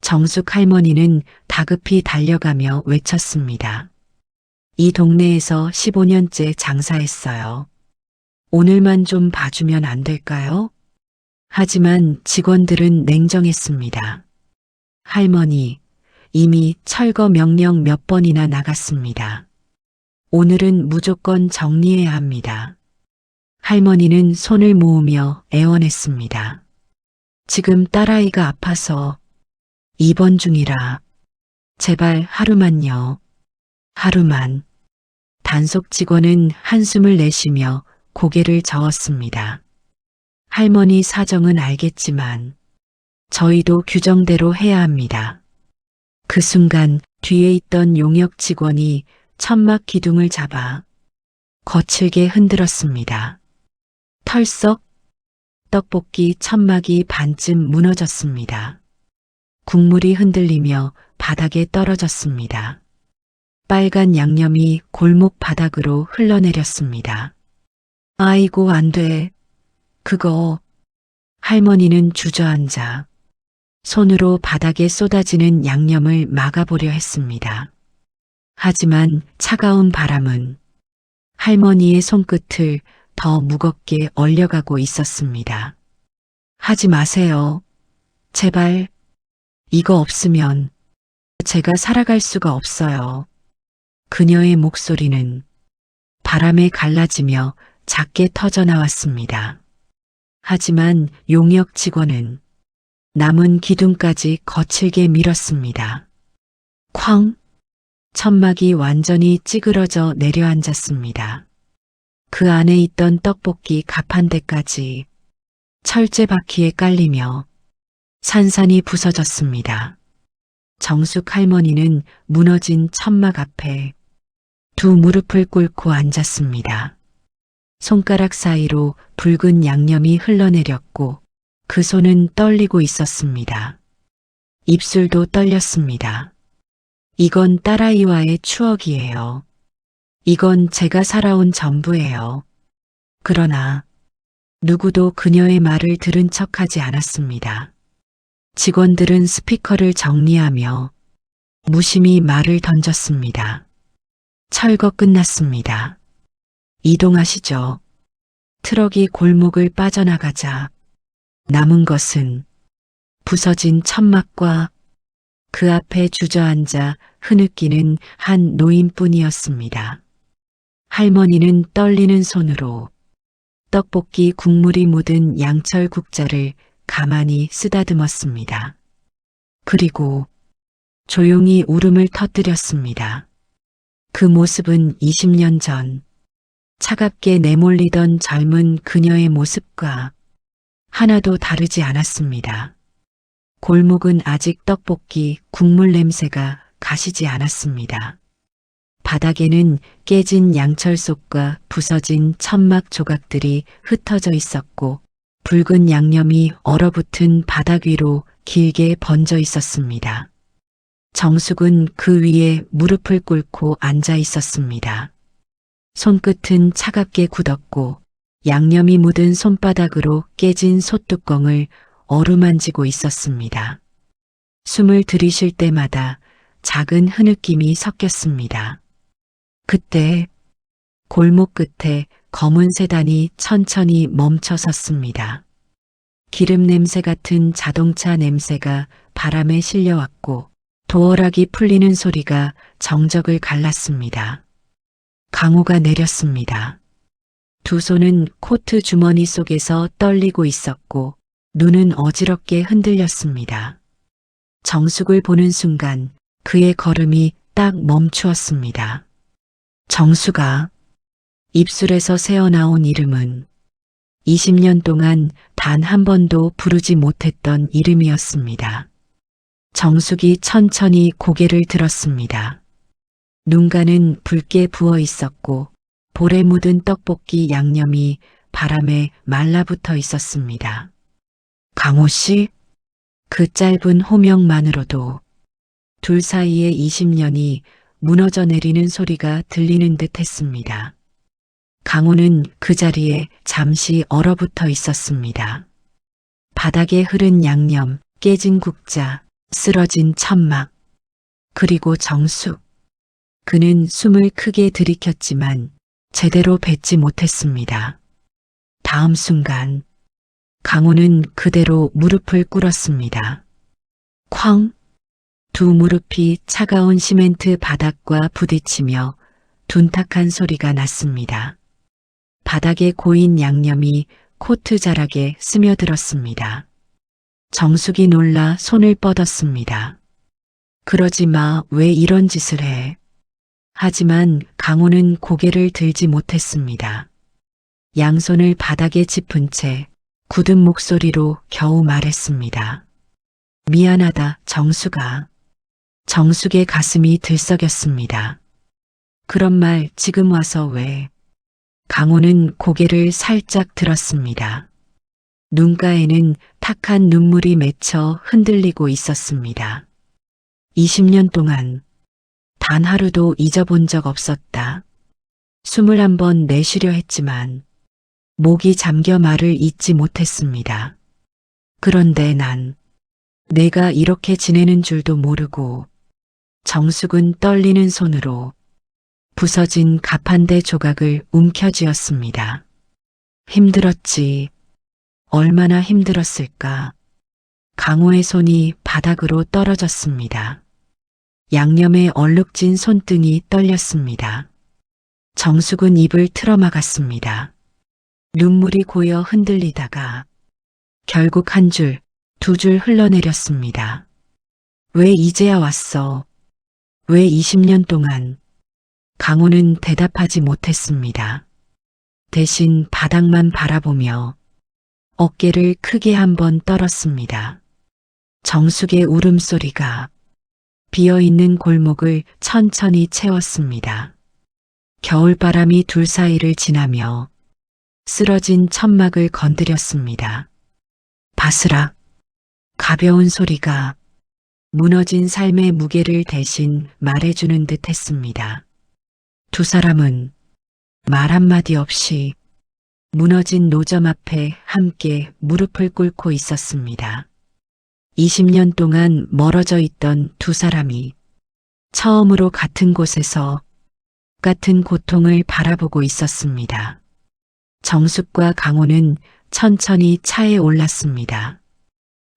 B: 정숙 할머니는 다급히 달려가며 외쳤습니다. 이 동네에서 15년째 장사했어요. 오늘만 좀 봐주면 안 될까요? 하지만 직원들은 냉정했습니다. 할머니, 이미 철거 명령 몇 번이나 나갔습니다. 오늘은 무조건 정리해야 합니다. 할머니는 손을 모으며 애원했습니다. 지금 딸아이가 아파서 입원 중이라 제발 하루만요. 하루만. 단속 직원은 한숨을 내쉬며 고개를 저었습니다. 할머니 사정은 알겠지만 저희도 규정대로 해야 합니다. 그 순간 뒤에 있던 용역 직원이 천막 기둥을 잡아 거칠게 흔들었습니다. 털썩 떡볶이 천막이 반쯤 무너졌습니다. 국물이 흔들리며 바닥에 떨어졌습니다. 빨간 양념이 골목 바닥으로 흘러내렸습니다. 아이고 안 돼. 그거. 할머니는 주저앉아 손으로 바닥에 쏟아지는 양념을 막아보려 했습니다. 하지만 차가운 바람은 할머니의 손끝을 더 무겁게 얼려가고 있었습니다. 하지 마세요. 제발. 이거 없으면 제가 살아갈 수가 없어요. 그녀의 목소리는 바람에 갈라지며 작게 터져나왔습니다. 하지만 용역 직원은 남은 기둥까지 거칠게 밀었습니다. 쾅! 천막이 완전히 찌그러져 내려앉았습니다. 그 안에 있던 떡볶이 가판대까지 철제 바퀴에 깔리며 산산이 부서졌습니다. 정숙 할머니는 무너진 천막 앞에 두 무릎을 꿇고 앉았습니다. 손가락 사이로 붉은 양념이 흘러내렸고 그 손은 떨리고 있었습니다. 입술도 떨렸습니다. 이건 딸아이와의 추억이에요. 이건 제가 살아온 전부예요. 그러나 누구도 그녀의 말을 들은 척하지 않았습니다. 직원들은 스피커를 정리하며 무심히 말을 던졌습니다. 철거 끝났습니다. 이동하시죠. 트럭이 골목을 빠져나가자 남은 것은 부서진 천막과 그 앞에 주저앉아 흐느끼는 한 노인뿐이었습니다. 할머니는 떨리는 손으로 떡볶이 국물이 묻은 양철 국자를 가만히 쓰다듬었습니다. 그리고 조용히 울음을 터뜨렸습니다. 그 모습은 20년 전 차갑게 내몰리던 젊은 그녀의 모습과 하나도 다르지 않았습니다. 골목은 아직 떡볶이 국물 냄새가 가시지 않았습니다. 바닥에는 깨진 양철속과 부서진 천막 조각들이 흩어져 있었고 붉은 양념이 얼어붙은 바닥 위로 길게 번져 있었습니다. 정숙은 그 위에 무릎을 꿇고 앉아 있었습니다. 손끝은 차갑게 굳었고 양념이 묻은 손바닥으로 깨진 솥뚜껑을 어루만지고 있었습니다. 숨을 들이쉴 때마다 작은 흐느낌이 섞였습니다. 그때 골목 끝에 검은 세단이 천천히 멈춰 섰습니다. 기름 냄새 같은 자동차 냄새가 바람에 실려왔고 도어락이 풀리는 소리가 정적을 갈랐습니다. 강호가 내렸습니다. 두 손은 코트 주머니 속에서 떨리고 있었고 눈은 어지럽게 흔들렸습니다. 정숙을 보는 순간 그의 걸음이 딱 멈추었습니다. 정수가 입술에서 새어나온 이름은 20년 동안 단 한 번도 부르지 못했던 이름이었습니다. 정숙이 천천히 고개를 들었습니다. 눈가는 붉게 부어 있었고 볼에 묻은 떡볶이 양념이 바람에 말라붙어 있었습니다. 강호 씨? 그 짧은 호명만으로도 둘 사이의 20년이 무너져 내리는 소리가 들리는 듯 했습니다. 강호는 그 자리에 잠시 얼어붙어 있었습니다. 바닥에 흐른 양념, 깨진 국자, 쓰러진 천막, 그리고 정숙. 그는 숨을 크게 들이켰지만 제대로 뱉지 못했습니다. 다음 순간 강호는 그대로 무릎을 꿇었습니다. 쾅! 두 무릎이 차가운 시멘트 바닥과 부딪히며 둔탁한 소리가 났습니다. 바닥에 고인 양념이 코트 자락에 스며들었습니다. 정숙이 놀라 손을 뻗었습니다. 그러지 마, 왜 이런 짓을 해? 하지만 강호는 고개를 들지 못했습니다. 양손을 바닥에 짚은 채 굳은 목소리로 겨우 말했습니다. 미안하다, 정숙아. 정숙의 가슴이 들썩였습니다. 그런 말 지금 와서 왜? 강호는 고개를 살짝 들었습니다. 눈가에는 탁한 눈물이 맺혀 흔들리고 있었습니다. 20년 동안 단 하루도 잊어본 적 없었다. 21번 내쉬려 했지만 목이 잠겨 말을 잇지 못했습니다. 그런데 난 내가 이렇게 지내는 줄도 모르고 정숙은 떨리는 손으로 부서진 가판대 조각을 움켜쥐었습니다. 힘들었지. 얼마나 힘들었을까. 강호의 손이 바닥으로 떨어졌습니다. 양념에 얼룩진 손등이 떨렸습니다. 정숙은 입을 틀어막았습니다. 눈물이 고여 흔들리다가 결국 한 줄, 두 줄 흘러내렸습니다. 왜 이제야 왔어? 왜 20년 동안? 강호는 대답하지 못했습니다. 대신 바닥만 바라보며 어깨를 크게 한번 떨었습니다. 정숙의 울음소리가 비어있는 골목을 천천히 채웠습니다. 겨울바람이 둘 사이를 지나며 쓰러진 천막을 건드렸습니다. 바스락, 가벼운 소리가 무너진 삶의 무게를 대신 말해주는 듯 했습니다. 두 사람은 말 한마디 없이 무너진 노점 앞에 함께 무릎을 꿇고 있었습니다. 20년 동안 멀어져 있던 두 사람이 처음으로 같은 곳에서 같은 고통을 바라보고 있었습니다. 정숙과 강호는 천천히 차에 올랐습니다.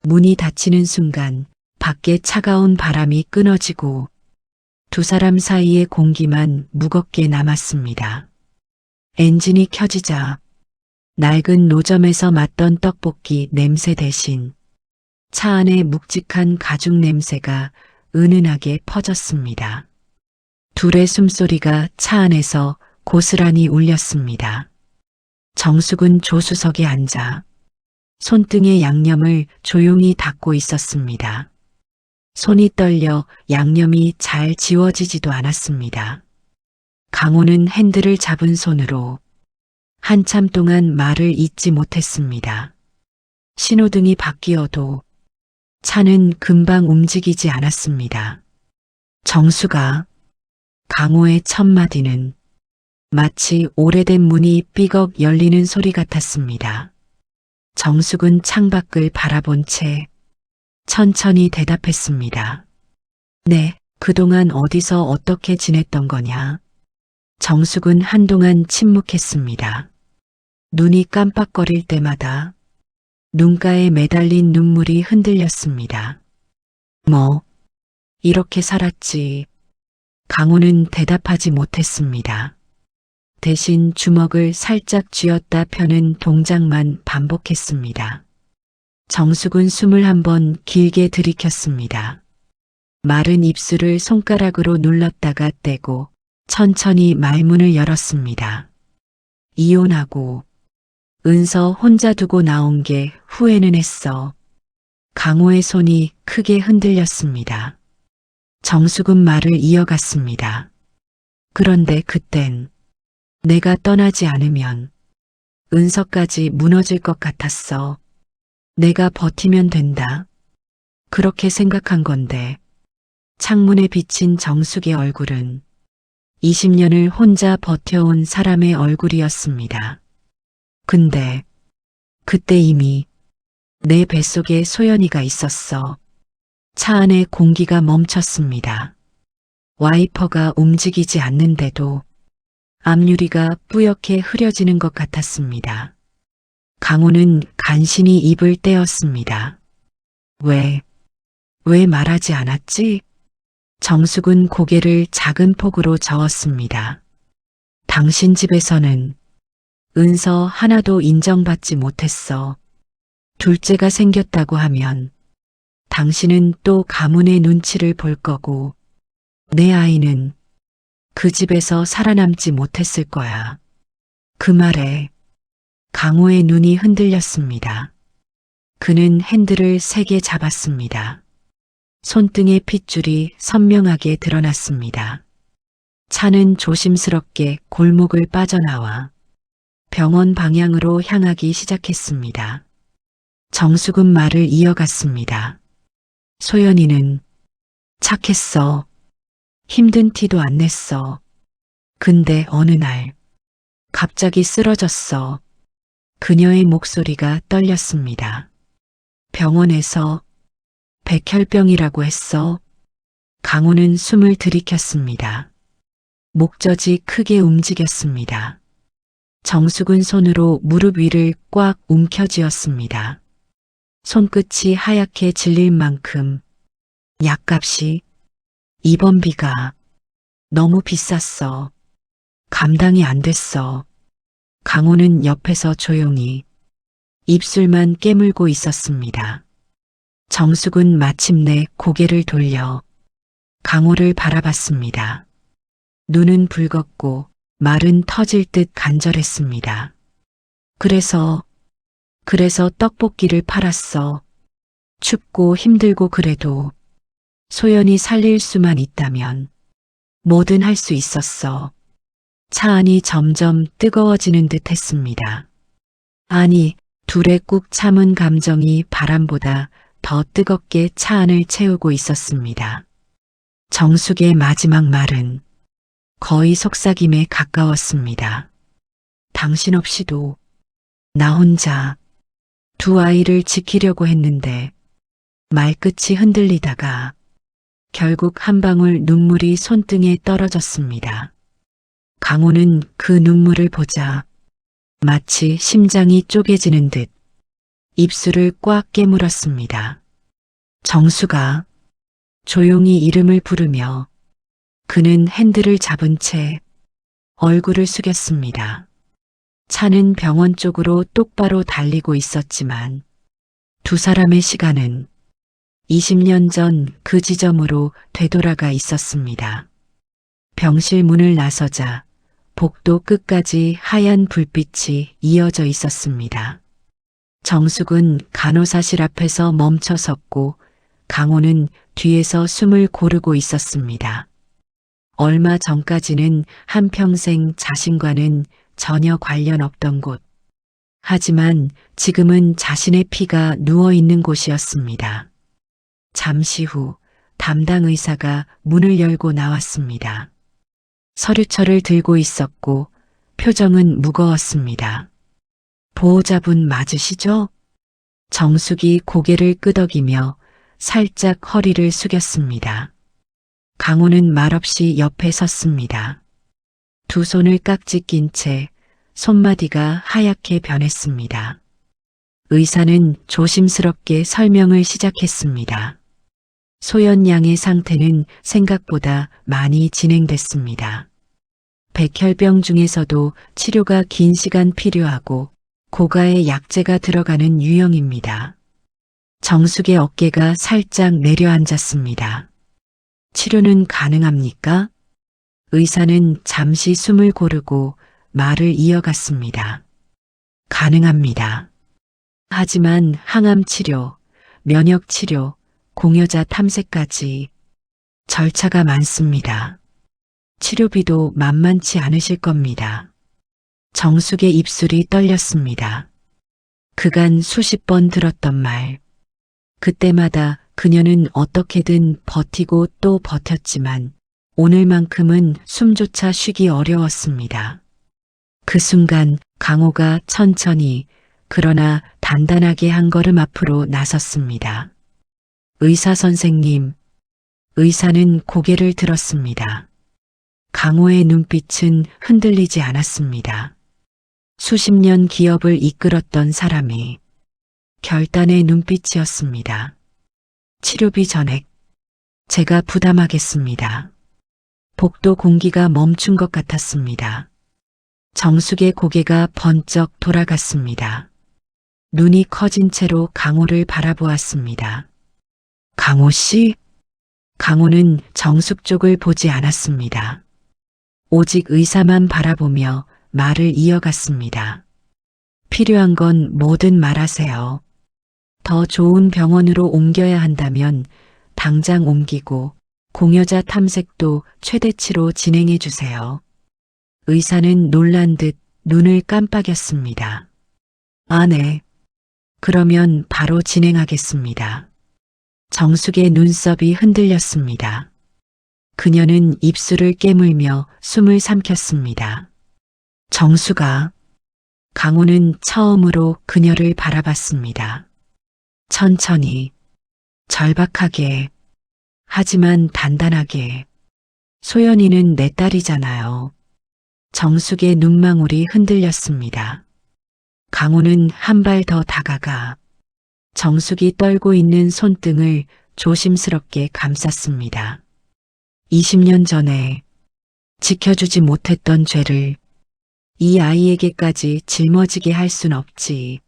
B: 문이 닫히는 순간 밖에 차가운 바람이 끊어지고 두 사람 사이의 공기만 무겁게 남았습니다. 엔진이 켜지자 낡은 노점에서 맡던 떡볶이 냄새 대신 차 안의 묵직한 가죽 냄새가 은은하게 퍼졌습니다. 둘의 숨소리가 차 안에서 고스란히 울렸습니다. 정숙은 조수석에 앉아 손등에 양념을 조용히 닦고 있었습니다. 손이 떨려 양념이 잘 지워지지도 않았습니다. 강호는 핸들을 잡은 손으로 한참 동안 말을 잇지 못했습니다. 신호등이 바뀌어도 차는 금방 움직이지 않았습니다. 정수가 강호의 첫 마디는 마치 오래된 문이 삐걱 열리는 소리 같았습니다. 정숙은 창밖을 바라본 채 천천히 대답했습니다. 네, 그동안 어디서 어떻게 지냈던 거냐? 정숙은 한동안 침묵했습니다. 눈이 깜빡거릴 때마다 눈가에 매달린 눈물이 흔들렸습니다. 뭐, 이렇게 살았지. 강호는 대답하지 못했습니다. 대신 주먹을 살짝 쥐었다 펴는 동작만 반복했습니다. 정숙은 숨을 한번 길게 들이켰습니다. 마른 입술을 손가락으로 눌렀다가 떼고 천천히 말문을 열었습니다. 이혼하고 은서 혼자 두고 나온 게 후회는 했어. 강호의 손이 크게 흔들렸습니다. 정숙은 말을 이어갔습니다. 그런데 그땐 내가 떠나지 않으면 은서까지 무너질 것 같았어. 내가 버티면 된다. 그렇게 생각한 건데 창문에 비친 정숙의 얼굴은 20년을 혼자 버텨온 사람의 얼굴이었습니다. 근데 그때 이미 내 뱃속에 소연이가 있었어. 차 안에 공기가 멈췄습니다. 와이퍼가 움직이지 않는데도 앞유리가 뿌옇게 흐려지는 것 같았습니다. 강호는 간신히 입을 떼었습니다. 왜 말하지 않았지? 정숙은 고개를 작은 폭으로 저었습니다. 당신 집에서는 은서 하나도 인정받지 못했어. 둘째가 생겼다고 하면 당신은 또 가문의 눈치를 볼 거고 내 아이는 그 집에서 살아남지 못했을 거야. 그 말에 강호의 눈이 흔들렸습니다. 그는 핸들을 세게 잡았습니다. 손등의 핏줄이 선명하게 드러났습니다. 차는 조심스럽게 골목을 빠져나와 병원 방향으로 향하기 시작했습니다. 정숙은 말을 이어갔습니다. 소연이는 착했어. 힘든 티도 안 냈어. 근데 어느 날 갑자기 쓰러졌어. 그녀의 목소리가 떨렸습니다. 병원에서 백혈병이라고 했어. 강호는 숨을 들이켰습니다. 목젖이 크게 움직였습니다. 정숙은 손으로 무릎 위를 꽉 움켜쥐었습니다. 손끝이 하얗게 질릴 만큼 약값이 입원비가 너무 비쌌어. 감당이 안 됐어. 강호는 옆에서 조용히 입술만 깨물고 있었습니다. 정숙은 마침내 고개를 돌려 강호를 바라봤습니다. 눈은 붉었고 말은 터질 듯 간절했습니다. 그래서 떡볶이를 팔았어. 춥고 힘들고 그래도 소연이 살릴 수만 있다면 뭐든 할 수 있었어. 차 안이 점점 뜨거워지는 듯 했습니다. 아니, 둘의 꾹 참은 감정이 바람보다 더 뜨겁게 차 안을 채우고 있었습니다. 정숙의 마지막 말은 거의 속삭임에 가까웠습니다. 당신 없이도 나 혼자 두 아이를 지키려고 했는데 말끝이 흔들리다가 결국 한 방울 눈물이 손등에 떨어졌습니다. 강호는 그 눈물을 보자 마치 심장이 쪼개지는 듯 입술을 꽉 깨물었습니다. 정수가 조용히 이름을 부르며 그는 핸들을 잡은 채 얼굴을 숙였습니다. 차는 병원 쪽으로 똑바로 달리고 있었지만 두 사람의 시간은 20년 전 그 지점으로 되돌아가 있었습니다. 병실 문을 나서자 복도 끝까지 하얀 불빛이 이어져 있었습니다. 정숙은 간호사실 앞에서 멈춰 섰고 강호는 뒤에서 숨을 고르고 있었습니다. 얼마 전까지는 한평생 자신과는 전혀 관련 없던 곳. 하지만 지금은 자신의 피가 누워 있는 곳이었습니다. 잠시 후 담당 의사가 문을 열고 나왔습니다. 서류철을 들고 있었고 표정은 무거웠습니다. 보호자분 맞으시죠? 정숙이 고개를 끄덕이며 살짝 허리를 숙였습니다. 강호는 말없이 옆에 섰습니다. 두 손을 깍지 낀 채 손마디가 하얗게 변했습니다. 의사는 조심스럽게 설명을 시작했습니다. 소연 양의 상태는 생각보다 많이 진행됐습니다. 백혈병 중에서도 치료가 긴 시간 필요하고 고가의 약제가 들어가는 유형입니다. 정숙의 어깨가 살짝 내려앉았습니다. 치료는 가능합니까? 의사는 잠시 숨을 고르고 말을 이어갔습니다. 가능합니다. 하지만 항암 치료, 면역 치료, 공여자 탐색까지 절차가 많습니다. 치료비도 만만치 않으실 겁니다. 정숙의 입술이 떨렸습니다. 그간 수십 번 들었던 말. 그때마다 그녀는 어떻게든 버티고 또 버텼지만 오늘만큼은 숨조차 쉬기 어려웠습니다. 그 순간 강호가 천천히 그러나 단단하게 한 걸음 앞으로 나섰습니다. 의사 선생님, 의사는 고개를 들었습니다. 강호의 눈빛은 흔들리지 않았습니다. 수십 년 기업을 이끌었던 사람이 결단의 눈빛이었습니다. 치료비 전액 제가 부담하겠습니다. 복도 공기가 멈춘 것 같았습니다. 정숙의 고개가 번쩍 돌아갔습니다. 눈이 커진 채로 강호를 바라보았습니다. 강호 씨? 강호는 정숙 쪽을 보지 않았습니다. 오직 의사만 바라보며 말을 이어갔습니다. 필요한 건 뭐든 말하세요. 더 좋은 병원으로 옮겨야 한다면 당장 옮기고 공여자 탐색도 최대치로 진행해 주세요. 의사는 놀란 듯 눈을 깜빡였습니다. 아, 네. 그러면 바로 진행하겠습니다. 정숙의 눈썹이 흔들렸습니다. 그녀는 입술을 깨물며 숨을 삼켰습니다. 정숙아. 강호는 처음으로 그녀를 바라봤습니다. 천천히, 절박하게, 하지만 단단하게. 소연이는 내 딸이잖아요. 정숙의 눈망울이 흔들렸습니다. 강호는 한 발 더 다가가 정숙이 떨고 있는 손등을 조심스럽게 감쌌습니다. 20년 전에 지켜주지 못했던 죄를 이 아이에게까지 짊어지게 할 순 없지.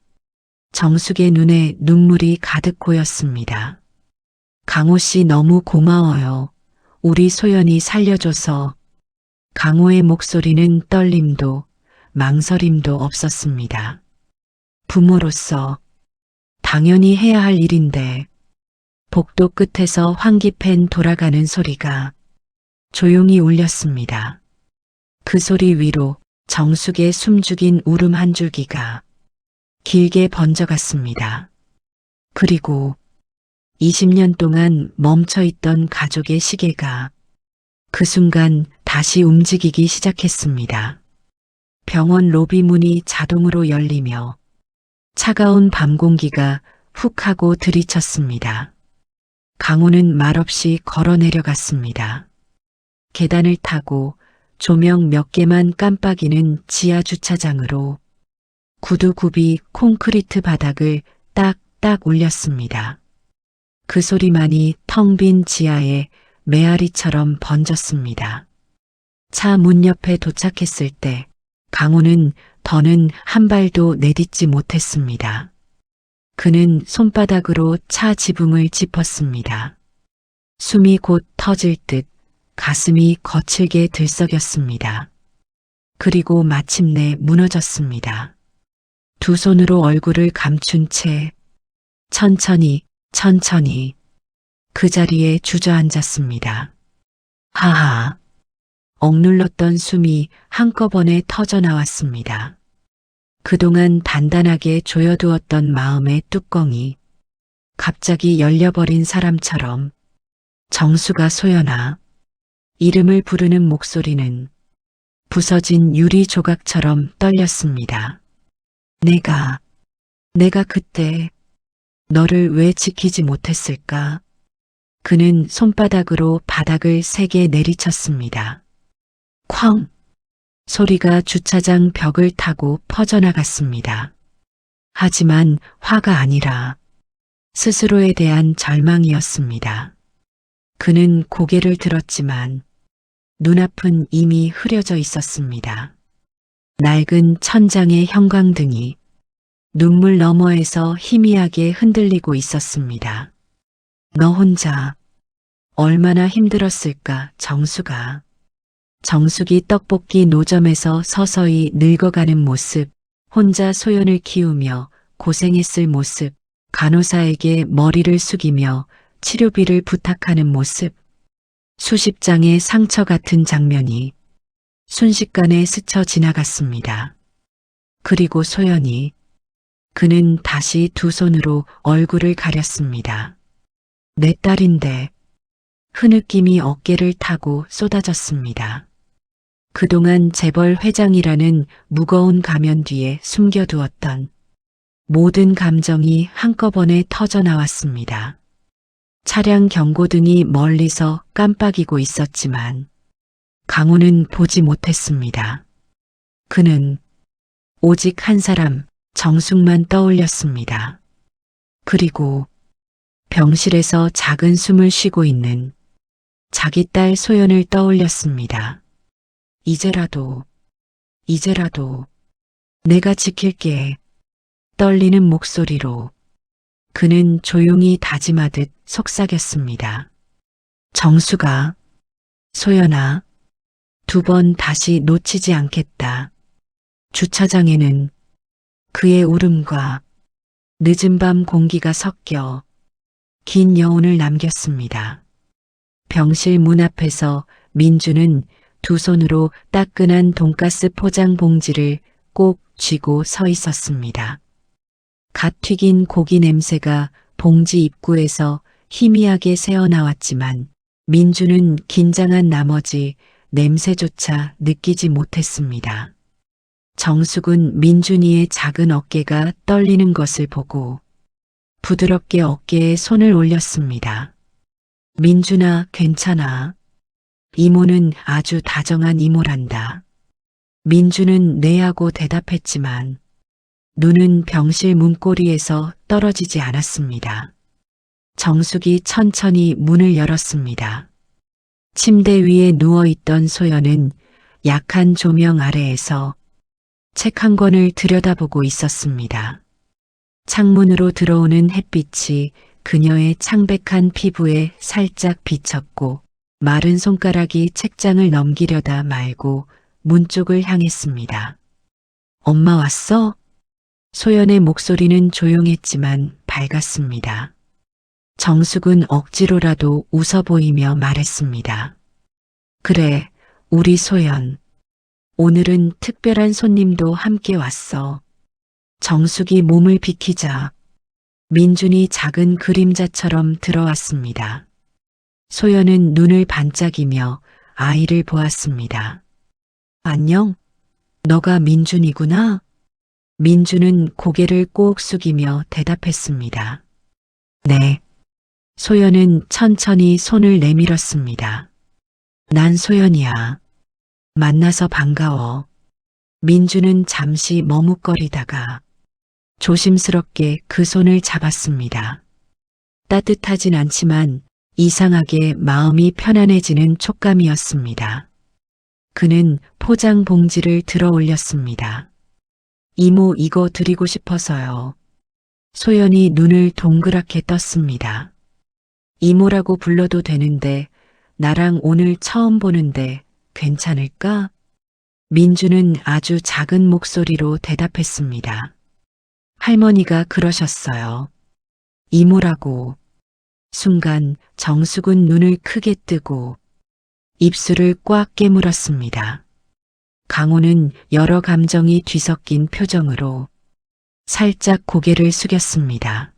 B: 정숙의 눈에 눈물이 가득 고였습니다. 강호 씨 너무 고마워요. 우리 소연이 살려줘서. 강호의 목소리는 떨림도 망설임도 없었습니다. 부모로서 당연히 해야 할 일인데. 복도 끝에서 환기팬 돌아가는 소리가 조용히 울렸습니다. 그 소리 위로 정숙의 숨죽인 울음 한 줄기가 길게 번져갔습니다. 그리고 20년 동안 멈춰있던 가족의 시계가 그 순간 다시 움직이기 시작했습니다. 병원 로비 문이 자동으로 열리며 차가운 밤 공기가 훅 하고 들이쳤습니다. 강호는 말없이 걸어 내려갔습니다. 계단을 타고 조명 몇 개만 깜빡이는 지하 주차장으로 구두 굽이 콘크리트 바닥을 딱딱 울렸습니다. 그 소리만이 텅 빈 지하에 메아리처럼 번졌습니다. 차 문 옆에 도착했을 때 강호는 더는 한 발도 내딛지 못했습니다. 그는 손바닥으로 차 지붕을 짚었습니다. 숨이 곧 터질 듯 가슴이 거칠게 들썩였습니다. 그리고 마침내 무너졌습니다. 두 손으로 얼굴을 감춘 채 천천히 그 자리에 주저앉았습니다. 하하. 억눌렀던 숨이 한꺼번에 터져나왔습니다. 그동안 단단하게 조여두었던 마음의 뚜껑이 갑자기 열려버린 사람처럼 정수가 소연아. 이름을 부르는 목소리는 부서진 유리 조각처럼 떨렸습니다. 내가 그때 너를 왜 지키지 못했을까? 그는 손바닥으로 바닥을 세게 내리쳤습니다. 쾅! 소리가 주차장 벽을 타고 퍼져나갔습니다. 하지만 화가 아니라 스스로에 대한 절망이었습니다. 그는 고개를 들었지만 눈앞은 이미 흐려져 있었습니다. 낡은 천장의 형광등이 눈물 너머에서 희미하게 흔들리고 있었습니다. 너 혼자 얼마나 힘들었을까, 정수가. 정숙이 떡볶이 노점에서 서서히 늙어가는 모습, 혼자 소연을 키우며 고생했을 모습, 간호사에게 머리를 숙이며 치료비를 부탁하는 모습, 수십 장의 상처 같은 장면이 순식간에 스쳐 지나갔습니다. 그리고 소연이, 그는 다시 두 손으로 얼굴을 가렸습니다. 내 딸인데. 흐느낌이 어깨를 타고 쏟아졌습니다. 그동안 재벌 회장이라는 무거운 가면 뒤에 숨겨두었던 모든 감정이 한꺼번에 터져 나왔습니다. 차량 경고등이 멀리서 깜빡이고 있었지만 강호는 보지 못했습니다. 그는 오직 한 사람, 정숙만 떠올렸습니다. 그리고 병실에서 작은 숨을 쉬고 있는 자기 딸 소연을 떠올렸습니다. 이제라도 내가 지킬게. 떨리는 목소리로 그는 조용히 다짐하듯 속삭였습니다. 정수가, 소연아, 두 번 다시 놓치지 않겠다. 주차장에는 그의 울음과 늦은 밤 공기가 섞여 긴 여운을 남겼습니다. 병실 문 앞에서 민주는 두 손으로 따끈한 돈가스 포장 봉지를 꼭 쥐고 서 있었습니다. 갓 튀긴 고기 냄새가 봉지 입구에서 희미하게 새어나왔지만 민주는 긴장한 나머지 냄새조차 느끼지 못했습니다. 정숙은 민준이의 작은 어깨가 떨리는 것을 보고 부드럽게 어깨에 손을 올렸습니다. 민준아, 괜찮아. 이모는 아주 다정한 이모란다. 민주는 네 하고 대답했지만 눈은 병실 문고리에서 떨어지지 않았습니다. 정숙이 천천히 문을 열었습니다. 침대 위에 누워있던 소연은 약한 조명 아래에서 책 한 권을 들여다보고 있었습니다. 창문으로 들어오는 햇빛이 그녀의 창백한 피부에 살짝 비쳤고 마른 손가락이 책장을 넘기려다 말고 문 쪽을 향했습니다. 엄마 왔어? 소연의 목소리는 조용했지만 밝았습니다. 정숙은 억지로라도 웃어 보이며 말했습니다. 그래, 우리 소연. 오늘은 특별한 손님도 함께 왔어. 정숙이 몸을 비키자 민준이 작은 그림자처럼 들어왔습니다. 소연은 눈을 반짝이며 아이를 보았습니다. 안녕? 너가 민준이구나? 민준은 고개를 꼭 숙이며 대답했습니다. 네. 소연은 천천히 손을 내밀었습니다. 난 소연이야. 만나서 반가워. 민준은 잠시 머뭇거리다가 조심스럽게 그 손을 잡았습니다. 따뜻하진 않지만 이상하게 마음이 편안해지는 촉감이었습니다. 그는 포장 봉지를 들어 올렸습니다. 이모, 이거 드리고 싶어서요. 소연이 눈을 동그랗게 떴습니다. 이모라고 불러도 되는데 나랑 오늘 처음 보는데 괜찮을까? 민주는 아주 작은 목소리로 대답했습니다. 할머니가 그러셨어요. 이모라고. 순간 정숙은 눈을 크게 뜨고 입술을 꽉 깨물었습니다. 강호는 여러 감정이 뒤섞인 표정으로 살짝 고개를 숙였습니다.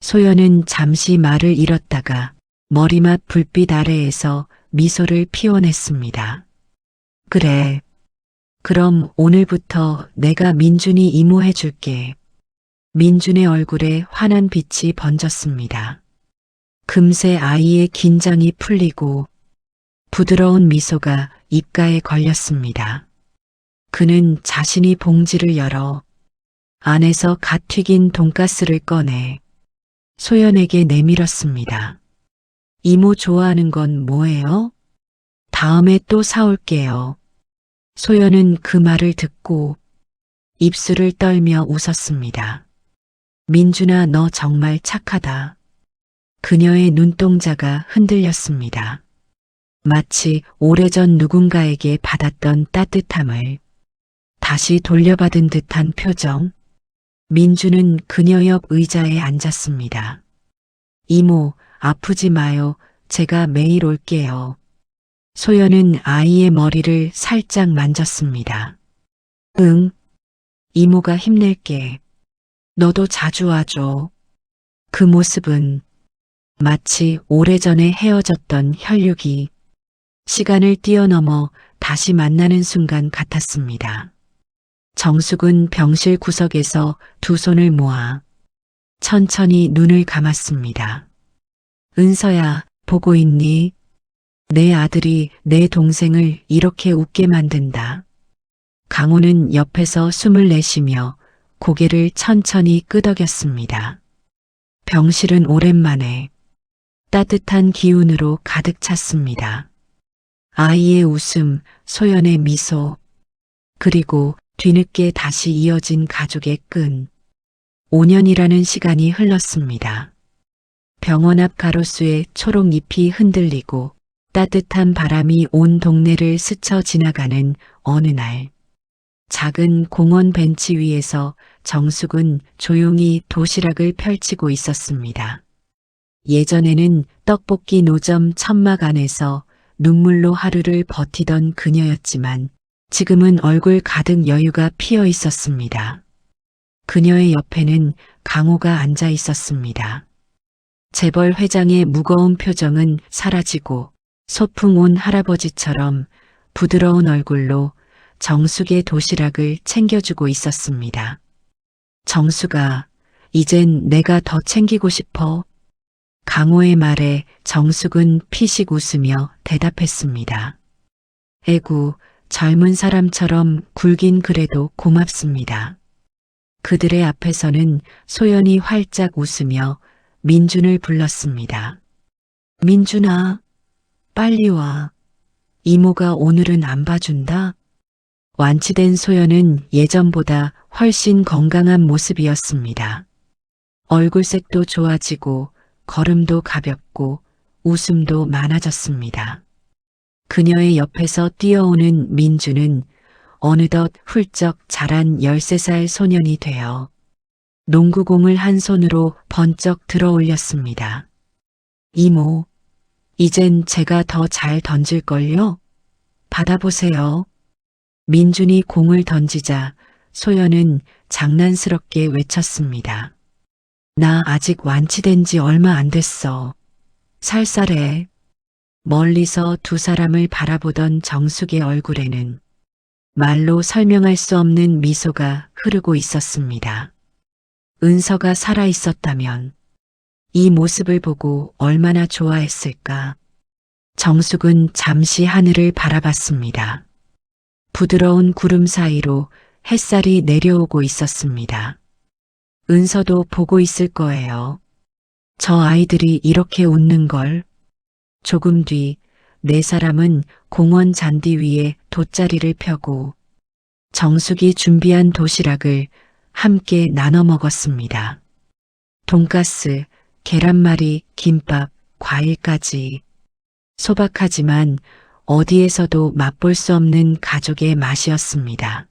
B: 소연은 잠시 말을 잃었다가 머리맡 불빛 아래에서 미소를 피워냈습니다. 그래. 그럼 오늘부터 내가 민준이 이모해줄게. 민준의 얼굴에 환한 빛이 번졌습니다. 금세 아이의 긴장이 풀리고 부드러운 미소가 입가에 걸렸습니다. 그는 자신이 봉지를 열어 안에서 갓 튀긴 돈가스를 꺼내 소연에게 내밀었습니다. 이모 좋아하는 건 뭐예요? 다음에 또 사올게요. 소연은 그 말을 듣고 입술을 떨며 웃었습니다. 민준아, 너 정말 착하다. 그녀의 눈동자가 흔들렸습니다. 마치 오래전 누군가에게 받았던 따뜻함을 다시 돌려받은 듯한 표정. 민주는 그녀 옆 의자에 앉았습니다. 이모, 아프지 마요. 제가 매일 올게요. 소연은 아이의 머리를 살짝 만졌습니다. 응, 이모가 힘낼게. 너도 자주 와줘. 그 모습은 마치 오래전에 헤어졌던 혈육이 시간을 뛰어넘어 다시 만나는 순간 같았습니다. 정숙은 병실 구석에서 두 손을 모아 천천히 눈을 감았습니다. 은서야, 보고 있니? 내 아들이 내 동생을 이렇게 웃게 만든다. 강호는 옆에서 숨을 내쉬며 고개를 천천히 끄덕였습니다. 병실은 오랜만에 따뜻한 기운으로 가득 찼습니다. 아이의 웃음, 소연의 미소, 그리고 뒤늦게 다시 이어진 가족의 끈. 5년이라는 시간이 흘렀습니다. 병원 앞 가로수에 초록 잎이 흔들리고 따뜻한 바람이 온 동네를 스쳐 지나가는 어느 날, 작은 공원 벤치 위에서 정숙은 조용히 도시락을 펼치고 있었습니다. 예전에는 떡볶이 노점 천막 안에서 눈물로 하루를 버티던 그녀였지만 지금은 얼굴 가득 여유가 피어 있었습니다. 그녀의 옆에는 강호가 앉아 있었습니다. 재벌 회장의 무거운 표정은 사라지고 소풍 온 할아버지처럼 부드러운 얼굴로 정숙의 도시락을 챙겨주고 있었습니다. 정숙아, 이젠 내가 더 챙기고 싶어. 강호의 말에 정숙은 피식 웃으며 대답했습니다. 에구, 젊은 사람처럼 굴긴 그래도 고맙습니다. 그들의 앞에서는 소연이 활짝 웃으며 민준을 불렀습니다. 민준아, 빨리 와. 이모가 오늘은 안 봐준다. 완치된 소연은 예전보다 훨씬 건강한 모습이었습니다. 얼굴색도 좋아지고 걸음도 가볍고 웃음도 많아졌습니다. 그녀의 옆에서 뛰어오는 민주는 어느덧 훌쩍 자란 13살 소년이 되어 농구공을 한 손으로 번쩍 들어 올렸습니다. 이모, 이젠 제가 더 잘 던질걸요? 받아보세요. 민준이 공을 던지자 소연은 장난스럽게 외쳤습니다. 나 아직 완치된 지 얼마 안 됐어. 살살해. 멀리서 두 사람을 바라보던 정숙의 얼굴에는 말로 설명할 수 없는 미소가 흐르고 있었습니다. 은서가 살아 있었다면 이 모습을 보고 얼마나 좋아했을까. 정숙은 잠시 하늘을 바라봤습니다. 부드러운 구름 사이로 햇살이 내려오고 있었습니다. 은서도 보고 있을 거예요. 저 아이들이 이렇게 웃는 걸. 조금 뒤 네 사람은 공원 잔디 위에 돗자리를 펴고 정숙이 준비한 도시락을 함께 나눠 먹었습니다. 돈가스, 계란말이, 김밥, 과일까지. 소박하지만 어디에서도 맛볼 수 없는 가족의 맛이었습니다.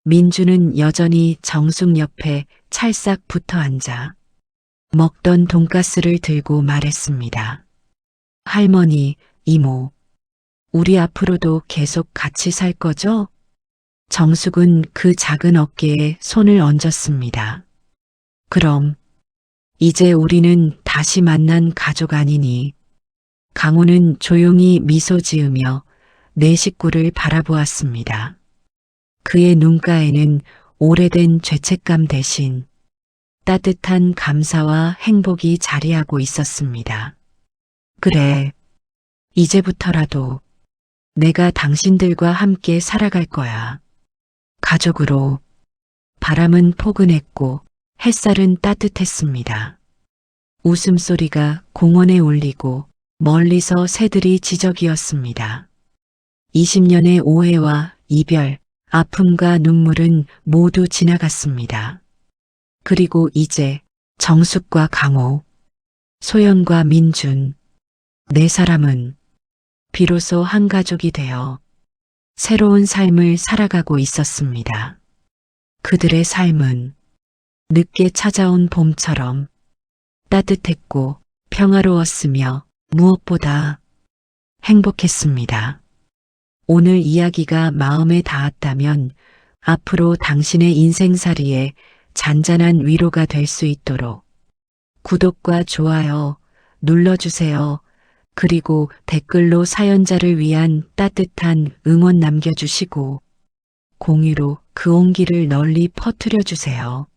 B: 민주는 여전히 정숙 옆에 찰싹 붙어 앉아 먹던 돈가스를 들고 말했습니다. 할머니, 이모, 우리 앞으로도 계속 같이 살 거죠? 정숙은 그 작은 어깨에 손을 얹었습니다. 그럼, 이제 우리는 다시 만난 가족 아니니. 강호는 조용히 미소 지으며 네 식구를 바라보았습니다. 그의 눈가에는 오래된 죄책감 대신 따뜻한 감사와 행복이 자리하고 있었습니다. 그래, 이제부터라도 내가 당신들과 함께 살아갈 거야. 가족으로, 바람은 포근했고 햇살은 따뜻했습니다. 웃음소리가 공원에 울리고 멀리서 새들이 지저귀었습니다. 20년의 오해와 이별, 아픔과 눈물은 모두 지나갔습니다. 그리고 이제 정숙과 강호, 소연과 민준, 네 사람은 비로소 한 가족이 되어 새로운 삶을 살아가고 있었습니다. 그들의 삶은 늦게 찾아온 봄처럼 따뜻했고 평화로웠으며 무엇보다 행복했습니다. 오늘 이야기가 마음에 닿았다면 앞으로 당신의 인생살이에 잔잔한 위로가 될 수 있도록 구독과 좋아요 눌러주세요. 그리고 댓글로 사연자를 위한 따뜻한 응원 남겨주시고 공유로 그 온기를 널리 퍼뜨려 주세요.